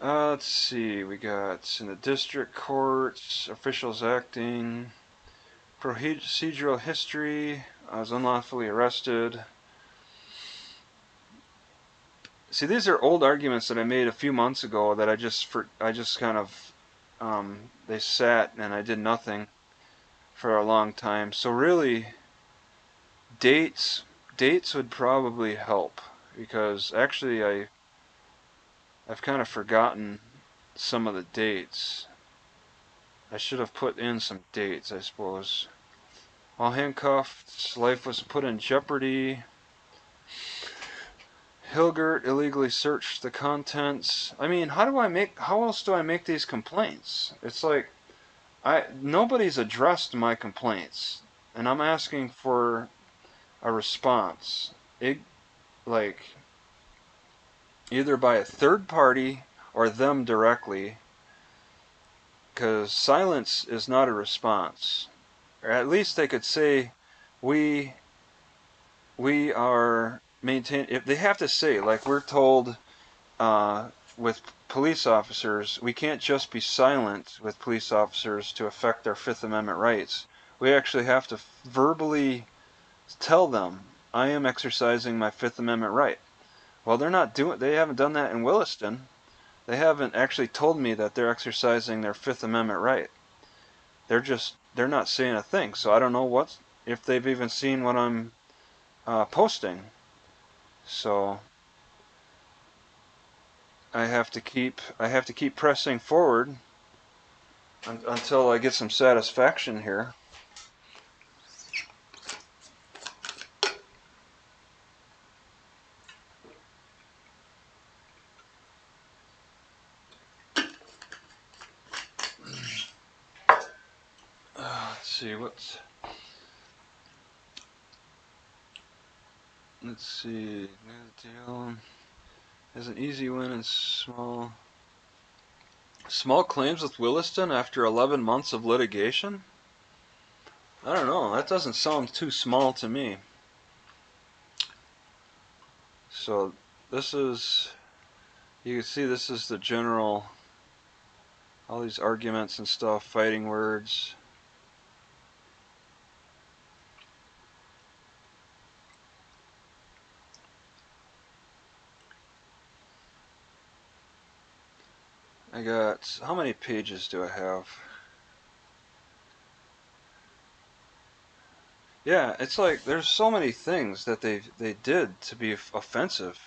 Let's see. We got in the district courts, officials acting, procedural history. I was unlawfully arrested. See, these are old arguments that I made a few months ago that I just kind of they sat and I did nothing for a long time. So really, dates would probably help, because actually I've kind of forgotten some of the dates. I should have put in some dates, I suppose. While handcuffed, life was put in jeopardy. Hilgert illegally searched the contents. I mean, how else do I make these complaints? It's like nobody's addressed my complaints, and I'm asking for a response. Like either by a third party or them directly, because silence is not a response. Or at least they could say, we are maintain. If they have to say, like we're told with police officers, we can't just be silent with police officers to affect our Fifth Amendment rights. We actually have to verbally tell them, I am exercising my Fifth Amendment right. Well, they haven't done that in Williston. They haven't actually told me that they're exercising their Fifth Amendment right. They're not saying a thing. So I don't know if they've even seen what I'm posting. So I have to keep pressing forward until I get some satisfaction here. Let's see, deal has an easy win in small claims with Williston after 11 months of litigation. I don't know, that doesn't sound too small to me. So this is, you can see this is the general, all these arguments and stuff, fighting words. I got, how many pages do I have? Yeah, it's like there's so many things that they did to be offensive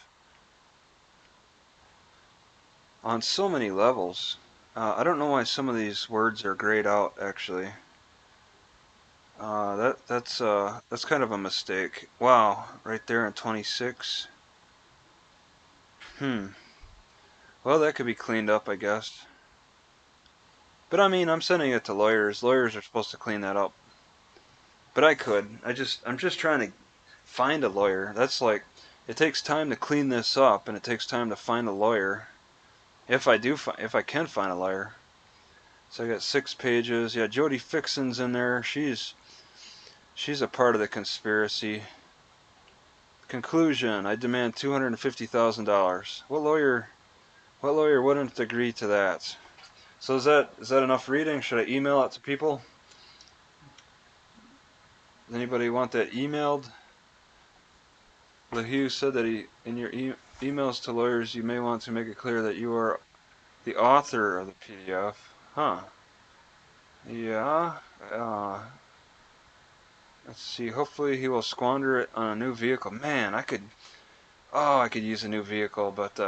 on so many levels. I don't know why some of these words are grayed out actually. That's kind of a mistake. Wow, right there in 26. Well, that could be cleaned up, I guess. But I mean, I'm sending it to lawyers. Lawyers are supposed to clean that up. But I could. I'm just trying to find a lawyer. That's like, it takes time to clean this up, and it takes time to find a lawyer. If I can find a lawyer. So I got 6 pages. Yeah, Jody Fixon's in there. She's a part of the conspiracy. Conclusion: I demand $250,000. What lawyer wouldn't agree to that? So is that enough reading? Should I email it to people? Does anybody want that emailed? LaHue said that in your emails to lawyers, you may want to make it clear that you are the author of the PDF. Huh. Yeah. Let's see. Hopefully he will squander it on a new vehicle. Man, I could use a new vehicle, but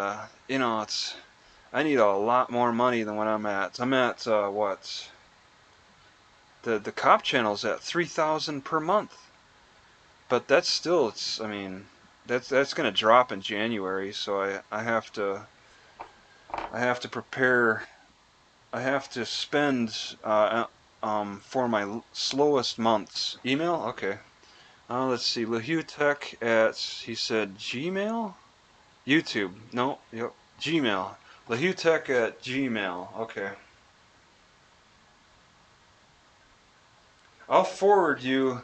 you know, I need a lot more money than what I'm at. I'm at what? The cop channel's at $3,000 per month. But that's still, I mean, that's going to drop in January, so I have to prepare. I have to spend for my slowest months. Email? Okay. Let's see. LaHue Tech at, he said Gmail? YouTube. No, yep. Gmail. LaHue Tech at Gmail. Okay. I'll forward you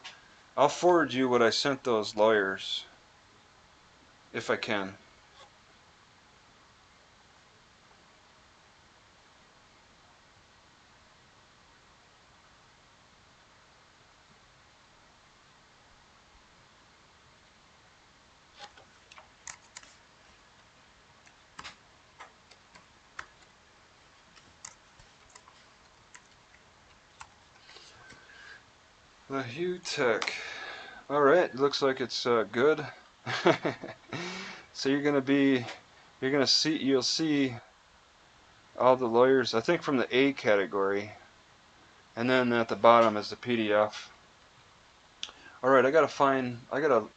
what I sent those lawyers if I can. LaHue Tech. All right, looks like it's good. So you'll see all the lawyers, I think from the A category, and then at the bottom is the PDF. All right, I gotta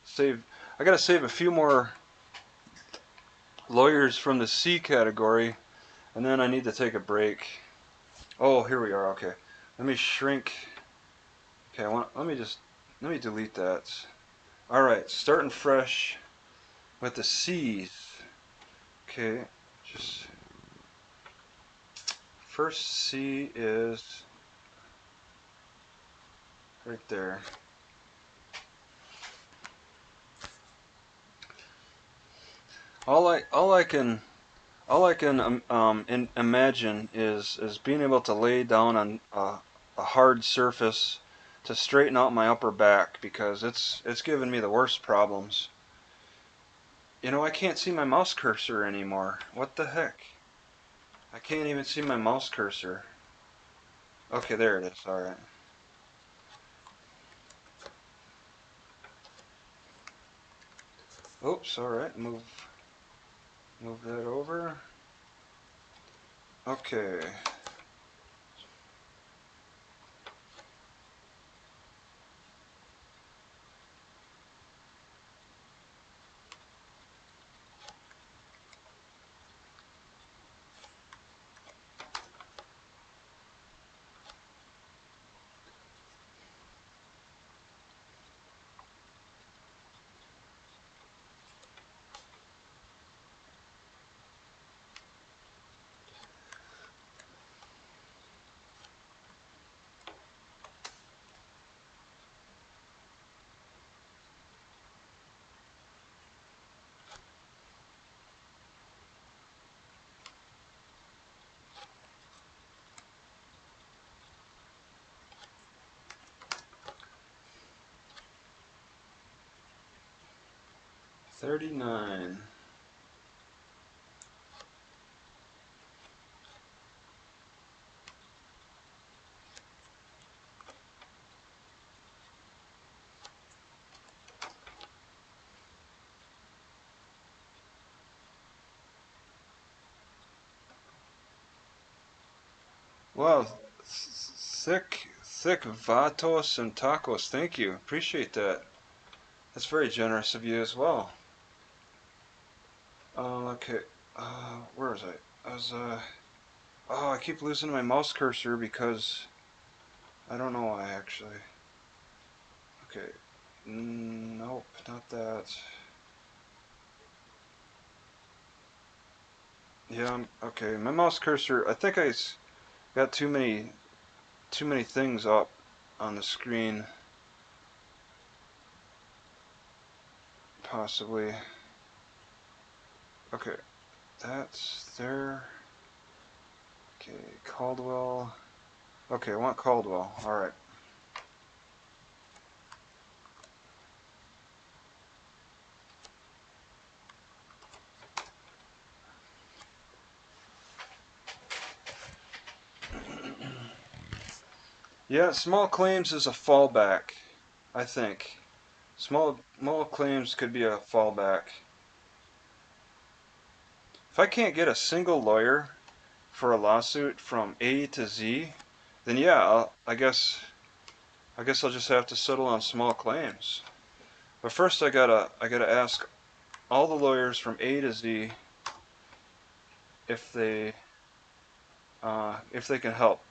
save a few more lawyers from the C category, and then I need to take a break. Oh, here we are. Okay, let me shrink. Okay, let me delete that. All right, starting fresh with the C's. Okay, just first C is right there. All I can imagine is being able to lay down on a hard surface to straighten out my upper back, because it's giving me the worst problems. You know, I can't see my mouse cursor anymore. What the heck? I can't even see my mouse cursor. Okay, there it is. All right. Oops. All right. Move that over. Okay. $39. Wow, thick vatos and tacos. Thank you. Appreciate that. That's very generous of you as well. Okay. Where was I? Oh, I keep losing my mouse cursor because I don't know why actually. Okay. Nope, not that. Yeah, okay. My mouse cursor, I think got too many things up on the screen, possibly. Okay, that's there. Okay, Caldwell. Okay, I want Caldwell. All right. Yeah, small claims is a fallback, I think. Small claims could be a fallback. If I can't get a single lawyer for a lawsuit from A to Z, then yeah, I guess I'll just have to settle on small claims. But first I gotta ask all the lawyers from A to Z if they can help.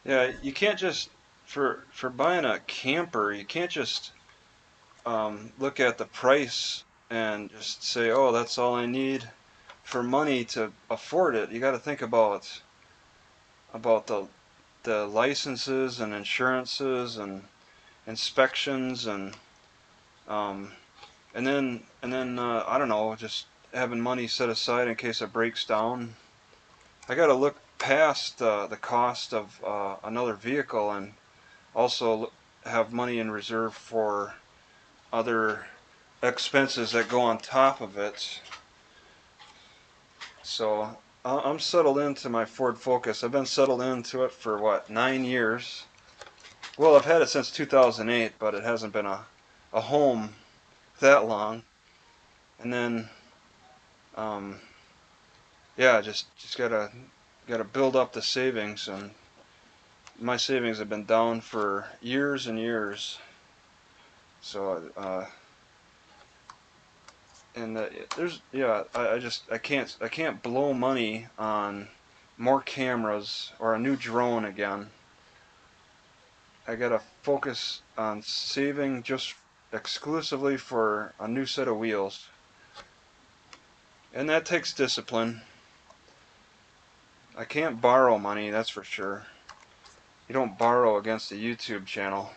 Yeah, you can't just for buying a camper, you can't just look at the price and just say, "Oh, that's all I need for money to afford it." You got to think about the licenses and insurances and inspections um, and then I don't know, just having money set aside in case it breaks down. I got to look past the cost of another vehicle and also have money in reserve for other expenses that go on top of it. So I'm settled into my Ford Focus. I've been settled into it for what, 9 years? Well, I've had it since 2008, but it hasn't been a home that long. And then, um, yeah, just gotta build up the savings, and my savings have been down for years and years. So, and there's yeah, I can't blow money on more cameras or a new drone again. I gotta focus on saving just exclusively for a new set of wheels, and that takes discipline. I can't borrow money, that's for sure. You don't borrow against a YouTube channel.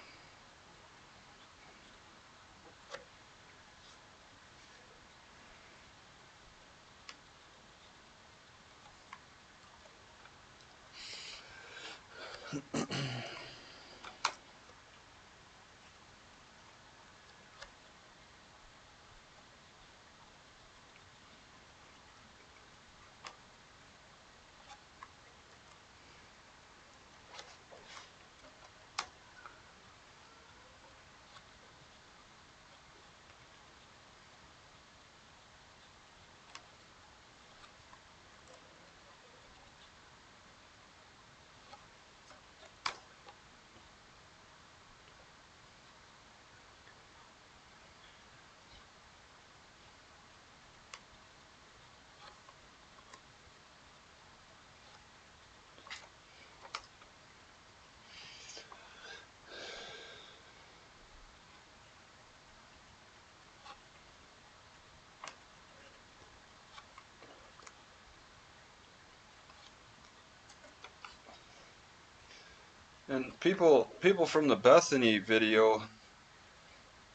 And people from the Bethany video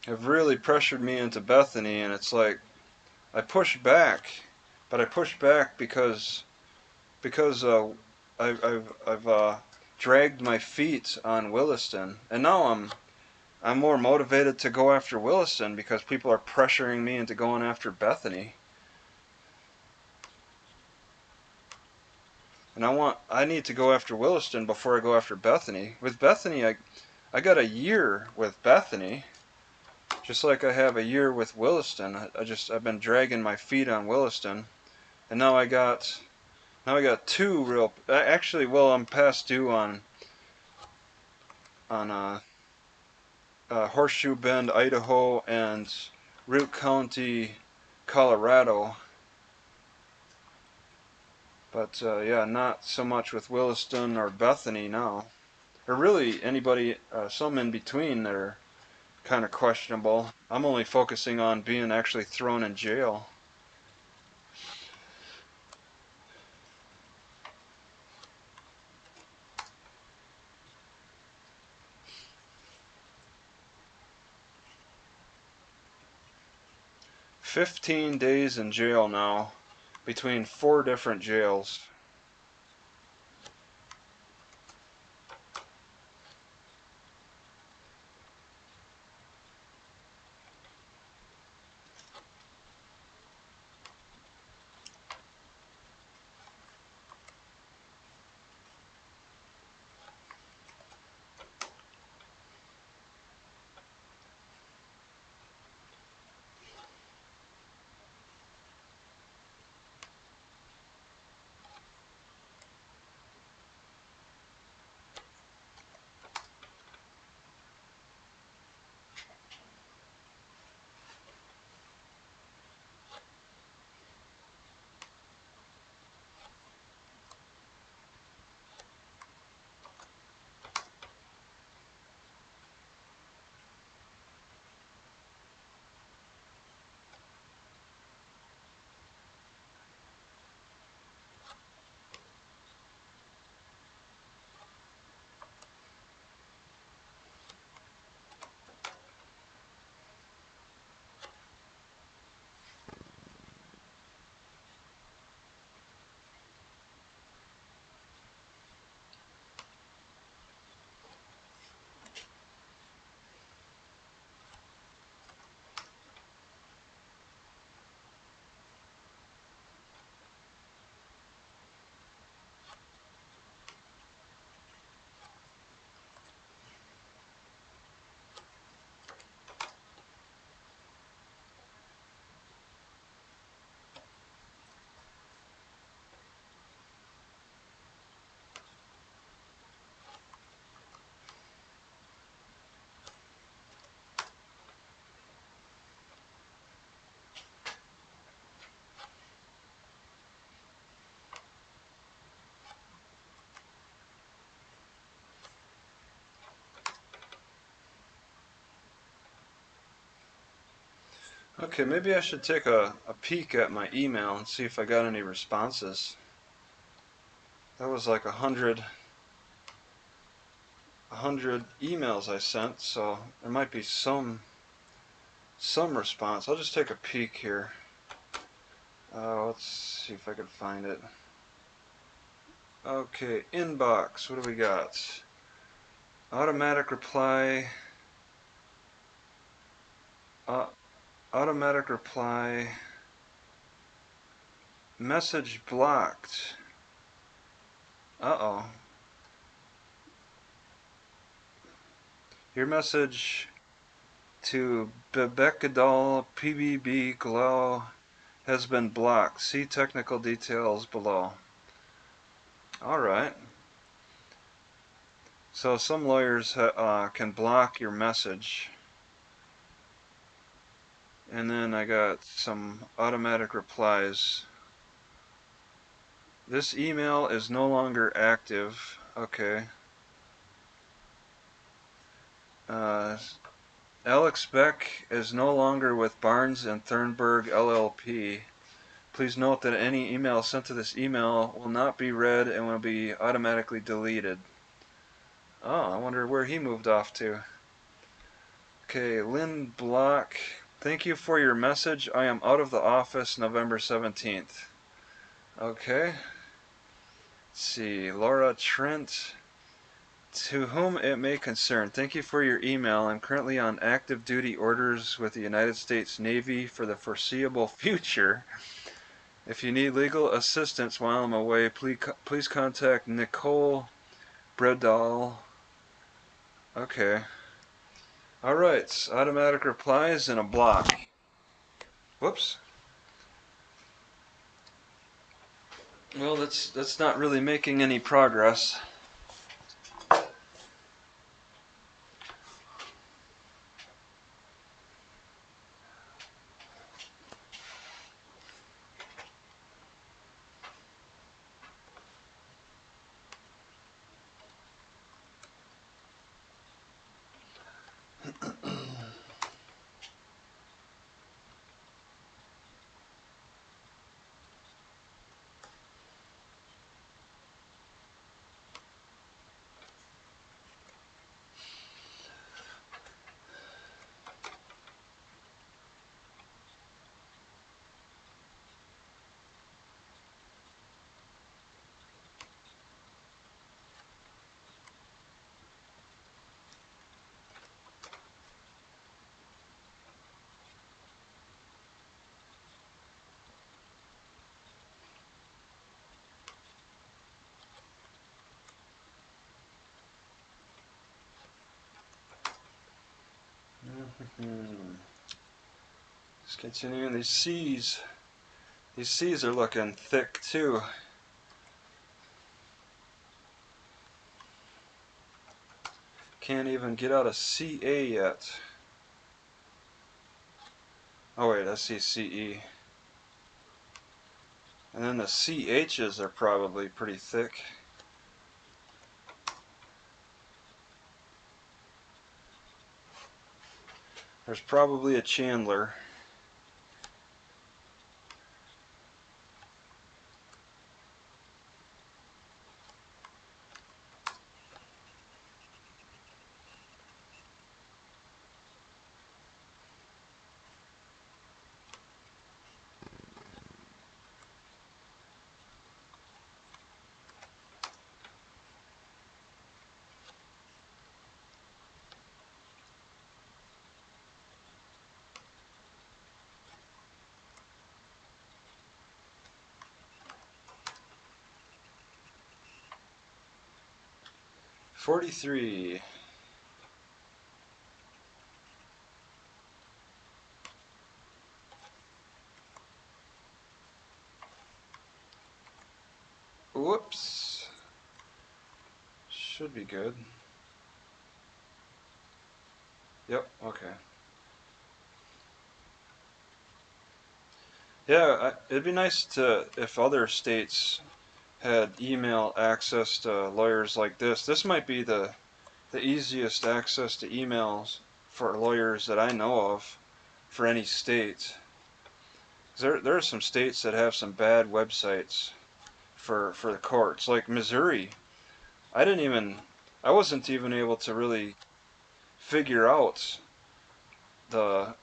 have really pressured me into Bethany, and it's like I pushed back, but I pushed back because I've dragged my feet on Williston, and now I'm more motivated to go after Williston because people are pressuring me into going after Bethany. And I need to go after Williston before I go after Bethany. With Bethany, I got a year with Bethany, just like I have a year with Williston. I've been dragging my feet on Williston, and now I got two real. Actually, well, I'm past due on Horseshoe Bend, Idaho, and Root County, Colorado. But yeah, not so much with Williston or Bethany now. Or really anybody, some in between that are kind of questionable. I'm only focusing on being actually thrown in jail. 15 days in jail now, between 4 different jails. Okay, maybe I should take a peek at my email and see if I got any responses. That was like a hundred emails I sent, so there might be some response. I'll just take a peek here. Let's see if I can find it. Okay, inbox. What do we got? Automatic reply. Uh, automatic reply. Message blocked. Uh-oh. Your message to Bebekadal PBB Glow has been blocked. See technical details below. Alright. So some lawyers can block your message. And then I got some automatic replies. This email is no longer active. Okay. Uh, Alex Beck is no longer with Barnes and Thornburg LLP. Please note that any email sent to this email will not be read and will be automatically deleted. Oh, I wonder where he moved off to. Okay, Lynn Block. Thank you for your message. I am out of the office November 17th. Okay. Let's see. Laura Trent. To whom it may concern, thank you for your email. I'm currently on active duty orders with the United States Navy for the foreseeable future. If you need legal assistance while I'm away, please contact Nicole Bredal. Okay. Alright, automatic replies in a block. Whoops. Well, that's not really making any progress. Just continuing these C's. These C's are looking thick too. Can't even get out of CA yet. Oh wait, I see CE. And then the CH's are probably pretty thick. There's probably a Chandler. $43. Whoops. Should be good. Yep, okay. Yeah, it'd be nice to if other states had email access to lawyers like this. This might be the easiest access to emails for lawyers that I know of for any state. There are some states that have some bad websites for the courts, like Missouri. I wasn't even able to really figure out the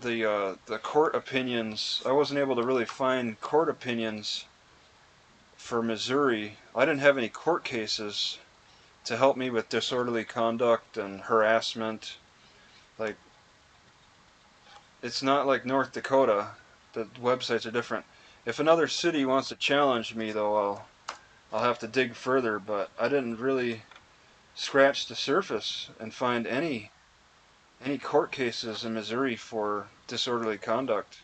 the court opinions. I wasn't able to really find court opinions for Missouri. I didn't have any court cases to help me with disorderly conduct and harassment. Like, it's not like North Dakota. The websites are different. If another city wants to challenge me, though, I'll have to dig further. But I didn't really scratch the surface and find any court cases in Missouri for disorderly conduct.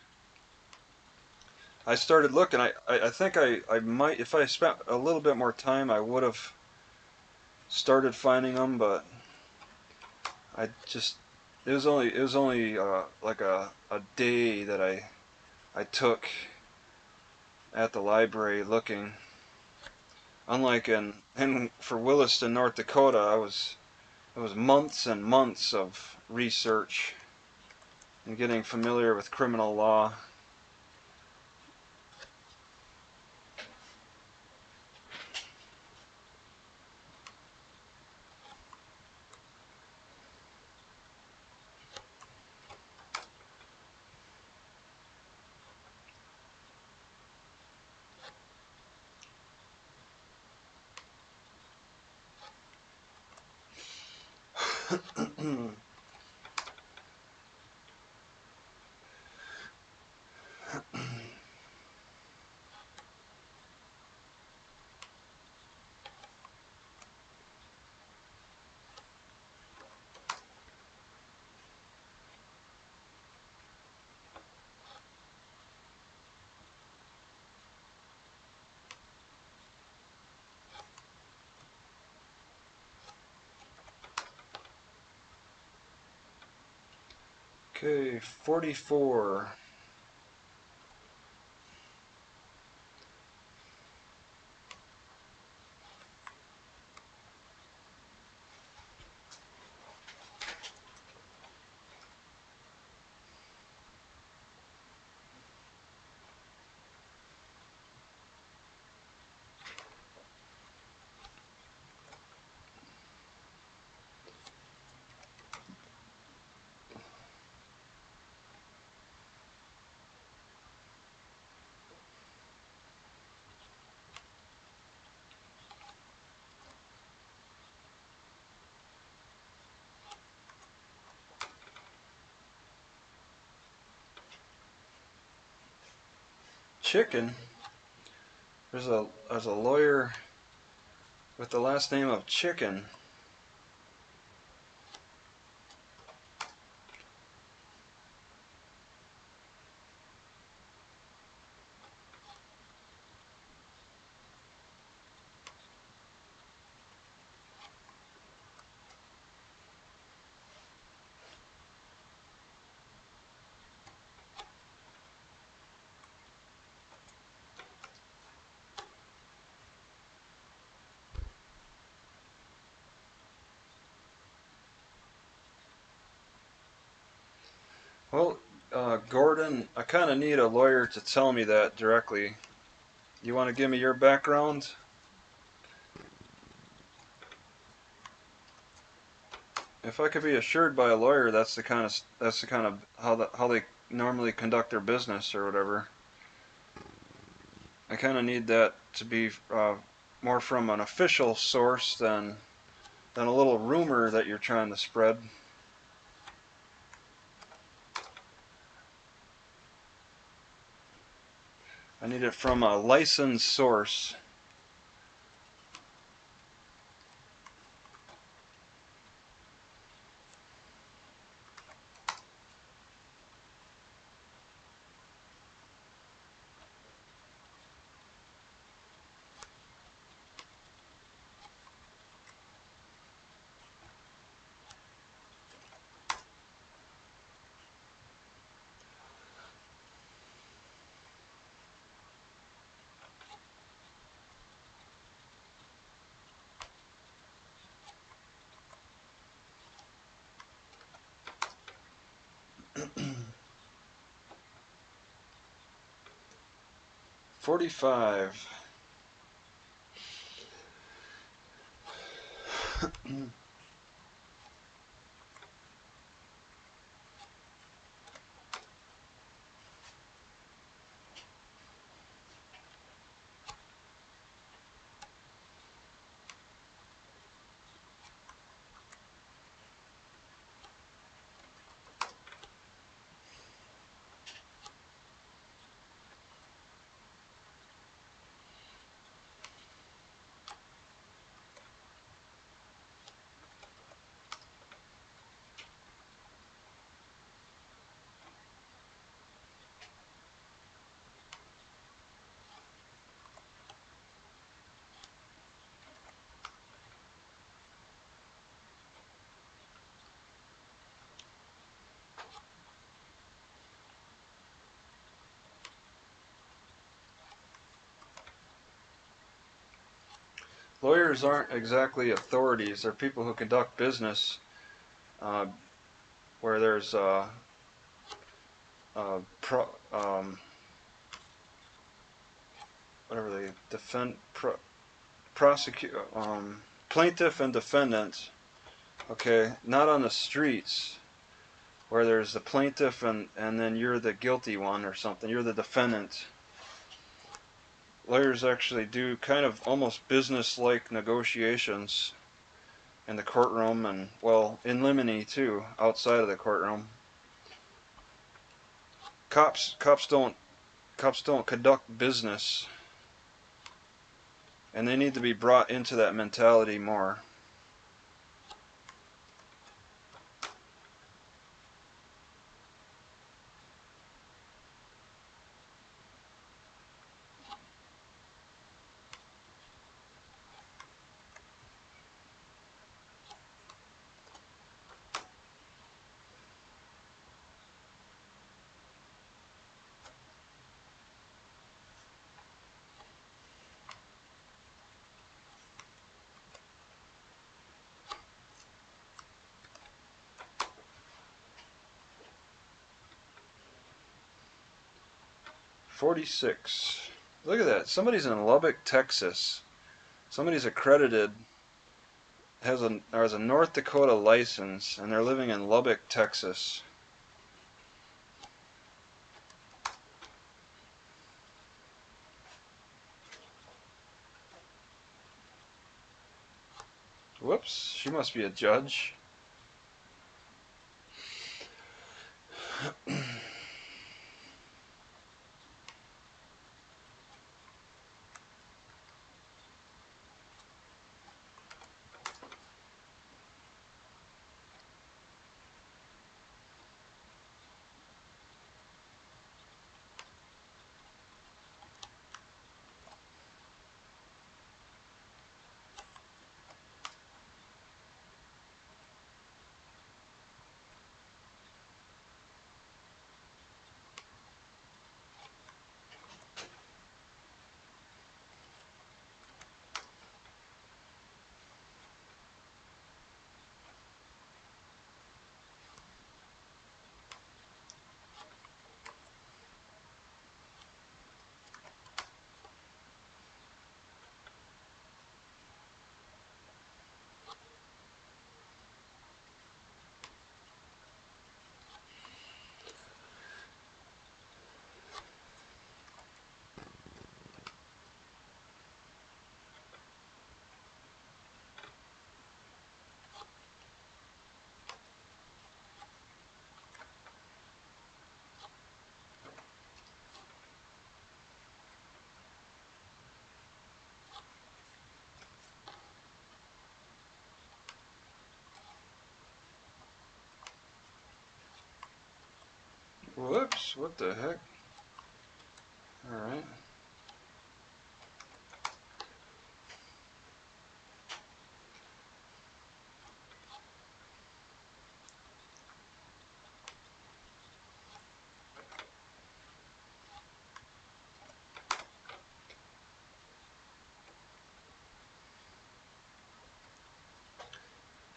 I started looking. I think I might, if I spent a little bit more time, I would have started finding them, but I just it was only like a day that I took at the library looking. Unlike in for Williston, North Dakota, it was months and months of research and getting familiar with criminal law. Okay, 44. Chicken? There's a lawyer with the last name of Chicken. Well, Gordon, I kind of need a lawyer to tell me that directly. You want to give me your background? If I could be assured by a lawyer, that's the kind of how they normally conduct their business or whatever. I kind of need that to be more from an official source than a little rumor that you're trying to spread. I need it from a licensed source. $45. Lawyers aren't exactly authorities. They're people who conduct business uh, where there's pro, whatever they defend prosecute plaintiff and defendant. Okay, not on the streets where there's the plaintiff and then you're the guilty one or something. You're the defendant. Lawyers actually do kind of almost business-like negotiations, in the courtroom, and well, in limine too, outside of the courtroom. Cops don't conduct business, and they need to be brought into that mentality more. $46. Look at that. Somebody's in Lubbock, Texas. Somebody's accredited, has a North Dakota license, and they're living in Lubbock, Texas. Whoops, she must be a judge. Whoops, what the heck? Alright.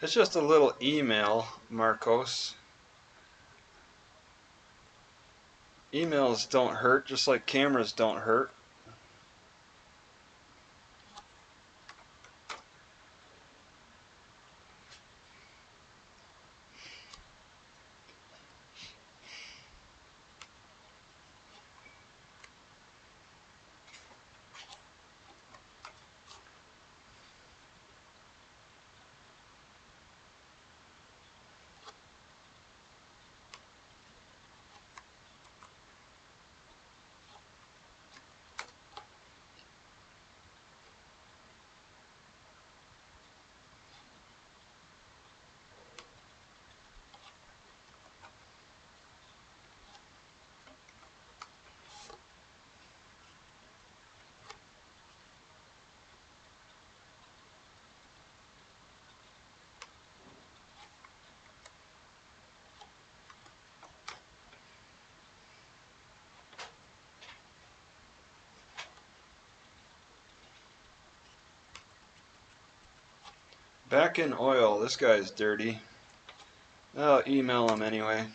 It's just a little email, Marcos. Emails don't hurt, just like cameras don't hurt. Back in oil, this guy's dirty. I'll email him anyway.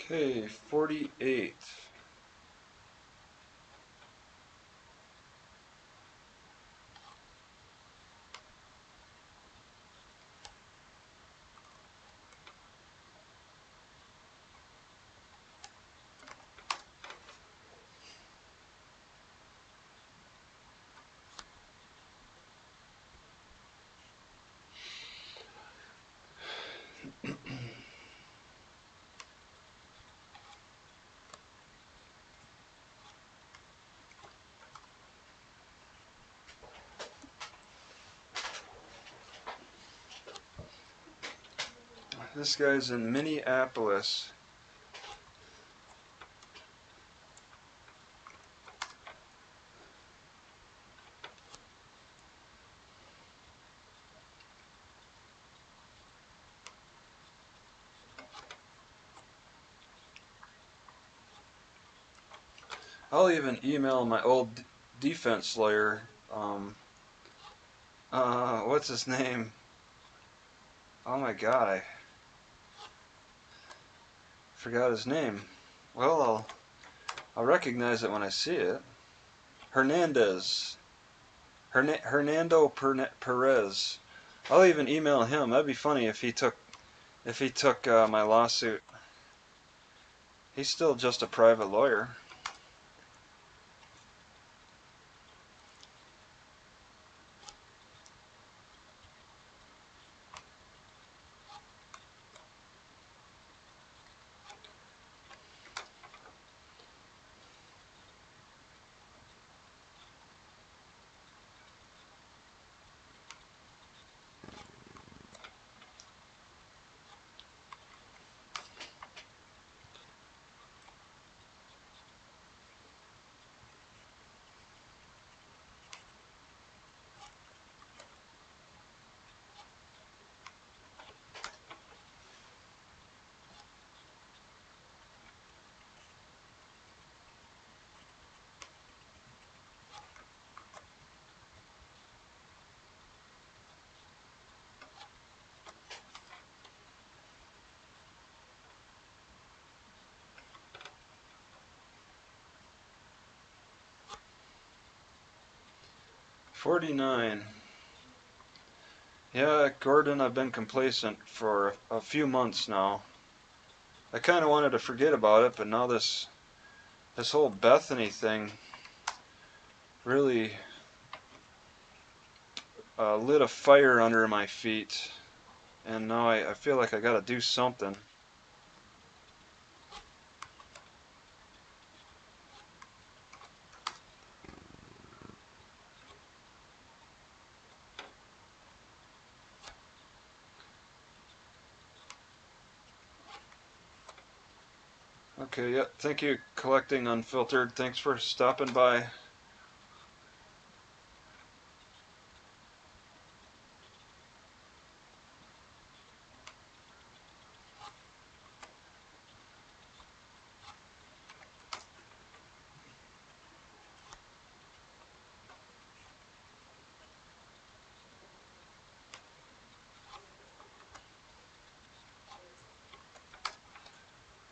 Okay, 48. This guy's in Minneapolis. I'll even email my old defense lawyer. What's his name? Oh my God, I forgot his name. Well, I'll recognize it when I see it. Hernandez. Hernando Perez. I'll even email him. That'd be funny if he took my lawsuit. He's still just a private lawyer. $49. Yeah, Gordon, I've been complacent for a few months now. I kind of wanted to forget about it, but now this whole Bethany thing really lit a fire under my feet, and now I feel like I got to do something. Okay, yeah, thank you, Collecting Unfiltered. Thanks for stopping by.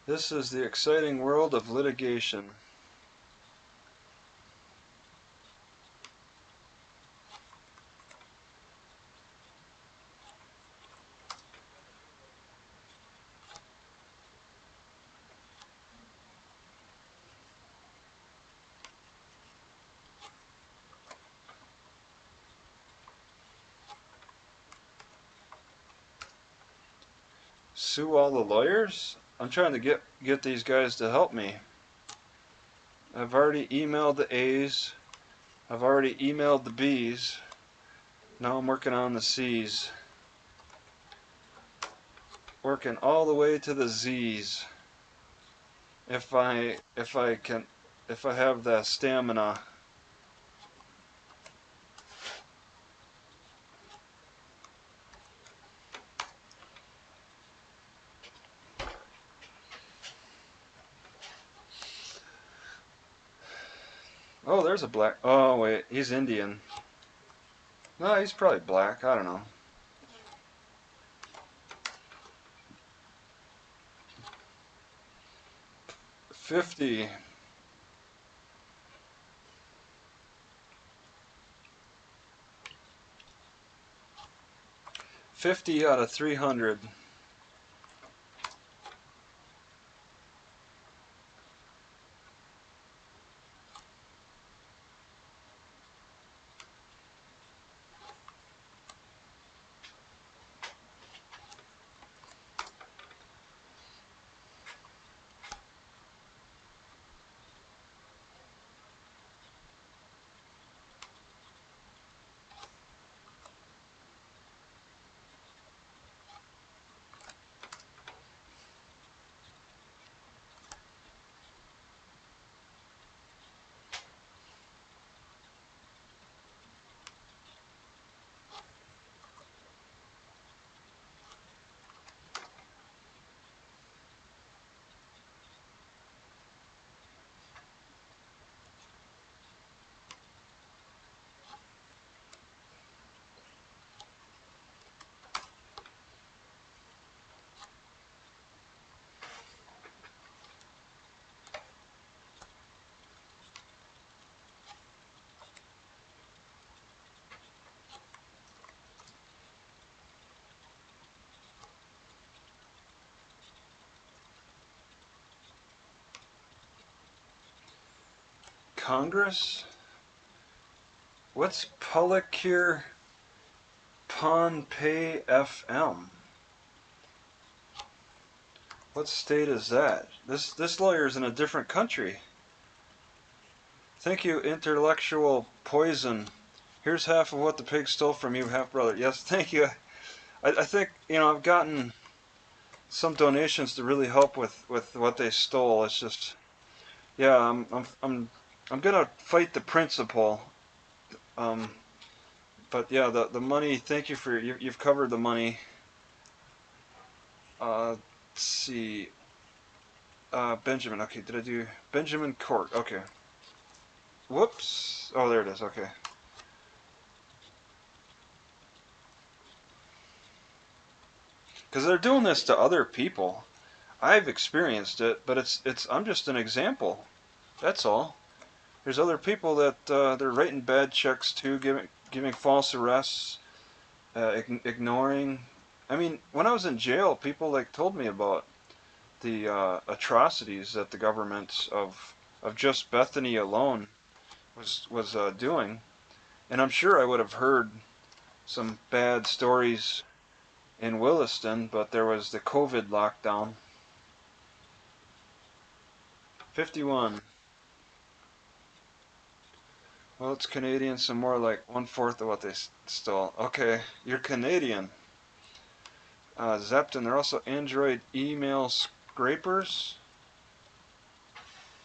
This is the exciting world of litigation. Sue all the lawyers? I'm trying to get these guys to help me. I've already emailed the A's. I've already emailed the B's. Now I'm working on the C's. Working all the way to the Z's. If I have the stamina. Oh, there's a black. Oh wait, he's Indian. No, he's probably black. I don't know. 50. 50 out of 300. Congress? What's Policure Pohnpei FM? What state is that? This lawyer's in a different country. Thank you, intellectual poison. Here's half of what the pig stole from you, half brother. Yes, thank you. I think I've gotten some donations to really help with what they stole. It's just yeah, I'm gonna fight the principle. Um, but yeah, the money. Thank you for you've covered the money. Let's see. Benjamin. Okay, did I do Benjamin Court? Okay. Whoops. Oh, there it is. Okay. Because they're doing this to other people. I've experienced it, but I'm just an example. That's all. There's other people that they're writing bad checks to, giving false arrests, ignoring. I mean, when I was in jail, people like told me about the atrocities that the government of just Bethany alone was doing, and I'm sure I would have heard some bad stories in Williston, but there was the COVID lockdown. 51. Well, it's Canadian, so more like 1/4 of what they stole. Okay, you're Canadian. Zepton, they're also Android email scrapers.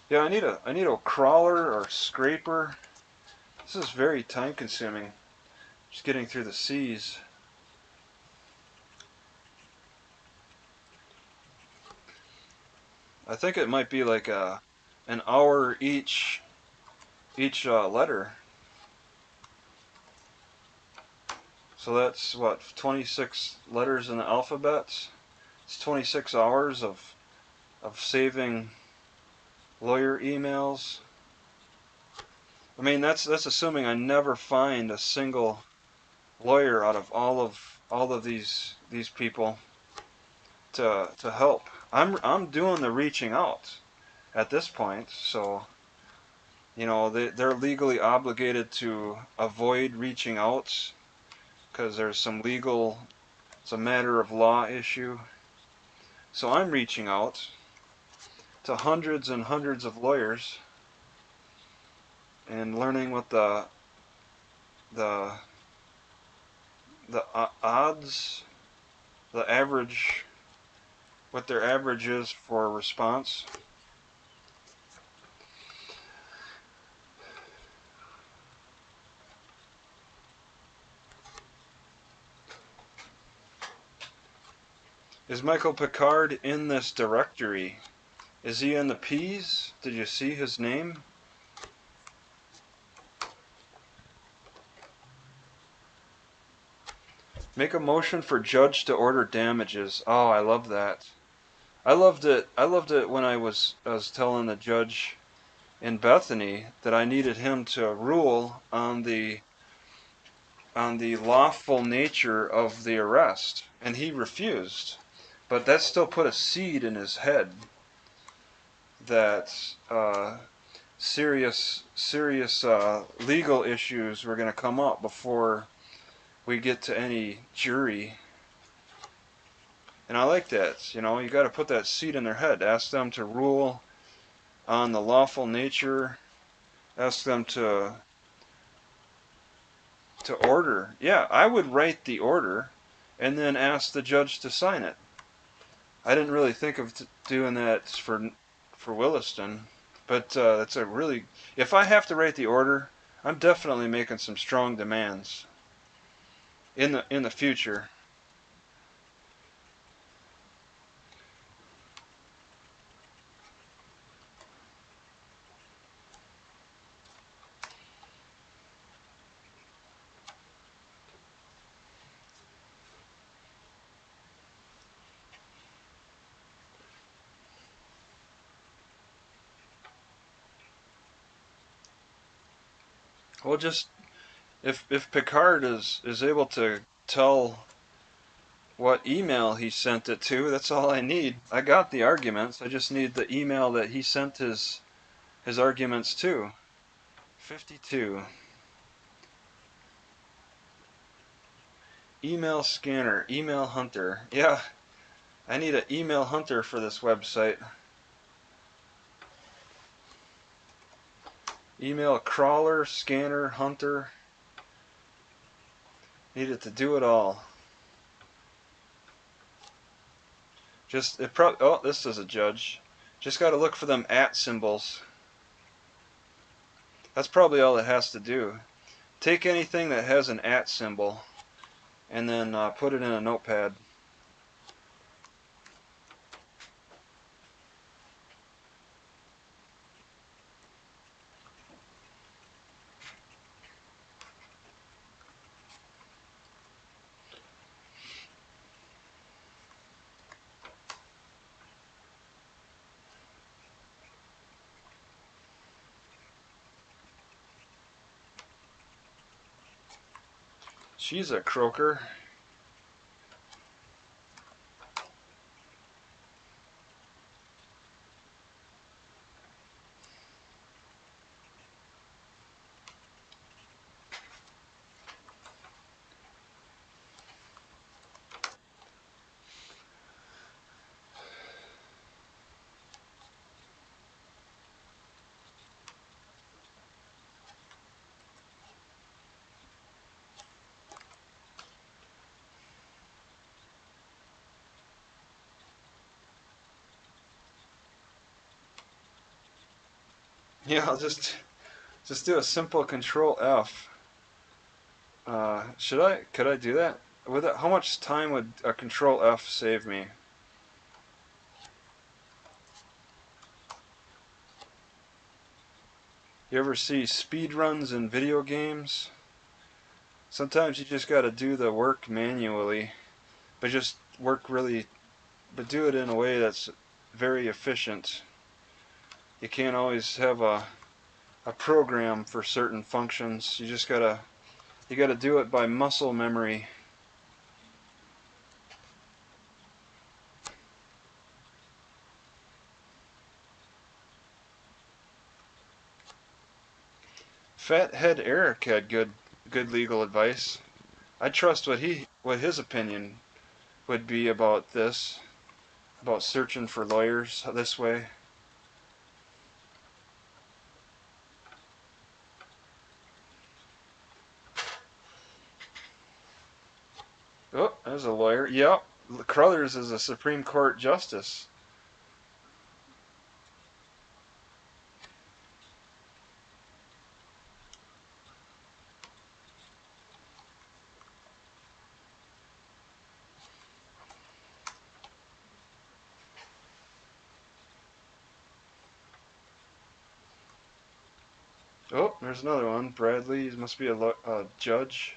Yeah, I need a crawler or scraper. This is very time consuming. Just getting through the C's. I think it might be like an hour each letter. So that's what 26 letters in the alphabet. It's 26 hours of saving lawyer emails. I mean, that's assuming I never find a single lawyer out of all of these people to help. I'm doing the reaching out at this point, so they're legally obligated to avoid reaching out because there's some legal, it's a matter of law issue. So I'm reaching out to hundreds and hundreds of lawyers and learning what the odds, the average, what their average is for response. Is Michael Picard in this directory? Is he in the P's? Did you see his name? Make a motion for judge to order damages. Oh, I love that. I loved it. I loved it when I was telling the judge in Bethany that I needed him to rule on the lawful nature of the arrest, and he refused. But that still put a seed in his head that serious legal issues were going to come up before we get to any jury. And I like that. You got to put that seed in their head. Ask them to rule on the lawful nature. Ask them to order. Yeah, I would write the order and then ask the judge to sign it. I didn't really think of doing that for Williston, but that's a really. If I have to write the order, I'm definitely making some strong demands in the future. Well, just if Picard is able to tell what email he sent it to, that's all I need. I got the arguments. I just need the email that he sent his arguments to. 52. Email scanner, email hunter. Yeah, I need an email hunter for this website. Email crawler, scanner, hunter. Needed to do it all. Just it probably. Oh, this is a judge. Just got to look for them at symbols. That's probably all it has to do. Take anything that has an at symbol and then put it in a notepad. She's a croaker. Yeah, I'll just do a simple Control F. Could I do that? How much time would a Control F save me? You ever see speed runs in video games? Sometimes you just got to do the work manually, but just work really, but do it in a way that's very efficient. You can't always have a program for certain functions. You gotta do it by muscle memory. Fathead Eric had good legal advice. I trust what his opinion would be about this, about searching for lawyers this way. Oh, there's a lawyer. Yep, Crothers is a Supreme Court justice. Oh, there's another one. Bradley, he must be a judge.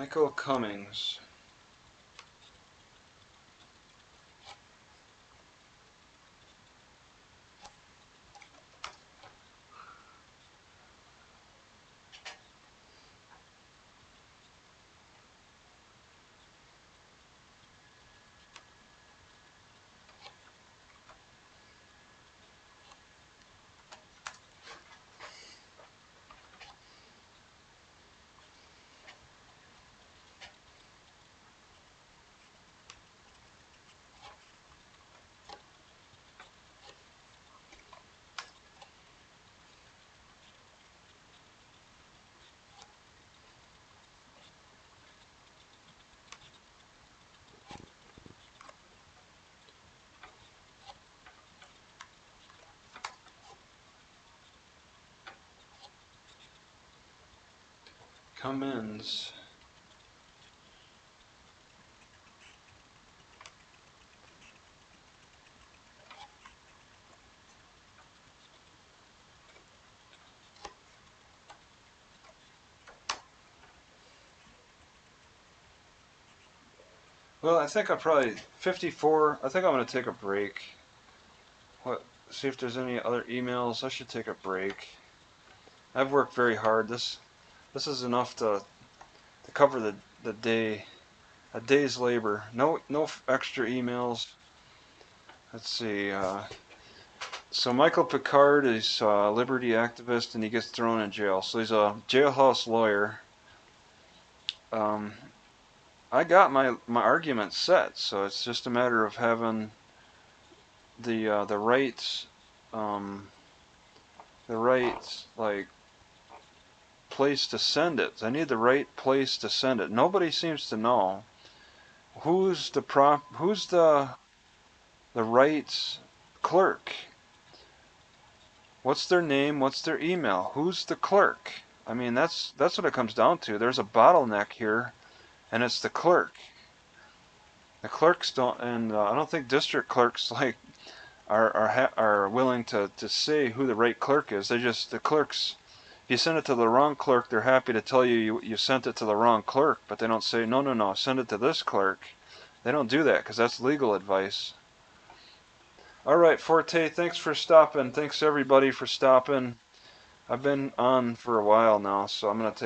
Michael Cummings. Cummins. Well, I think I'm probably 54. I think I'm gonna take a break. What? See if there's any other emails. I should take a break. I've worked very hard. This is enough to cover the day, a day's labor. No extra emails. Let's see. So Michael Picard is a liberty activist and he gets thrown in jail. So he's a jailhouse lawyer. Um, I got my argument set, so it's just a matter of having the right um, the right like place to send it. I need the right place to send it. Nobody seems to know who's the right clerk. What's their name? What's their email? Who's the clerk? I mean, that's what it comes down to. There's a bottleneck here, and it's the clerk. The clerks don't, and I don't think district clerks like are willing to say who the right clerk is. The clerks. If you send it to the wrong clerk, they're happy to tell you sent it to the wrong clerk, but they don't say no, send it to this clerk. They don't do that because that's legal advice. All right, Forte, thanks for stopping. Thanks everybody for stopping. I've been on for a while now, so I'm gonna take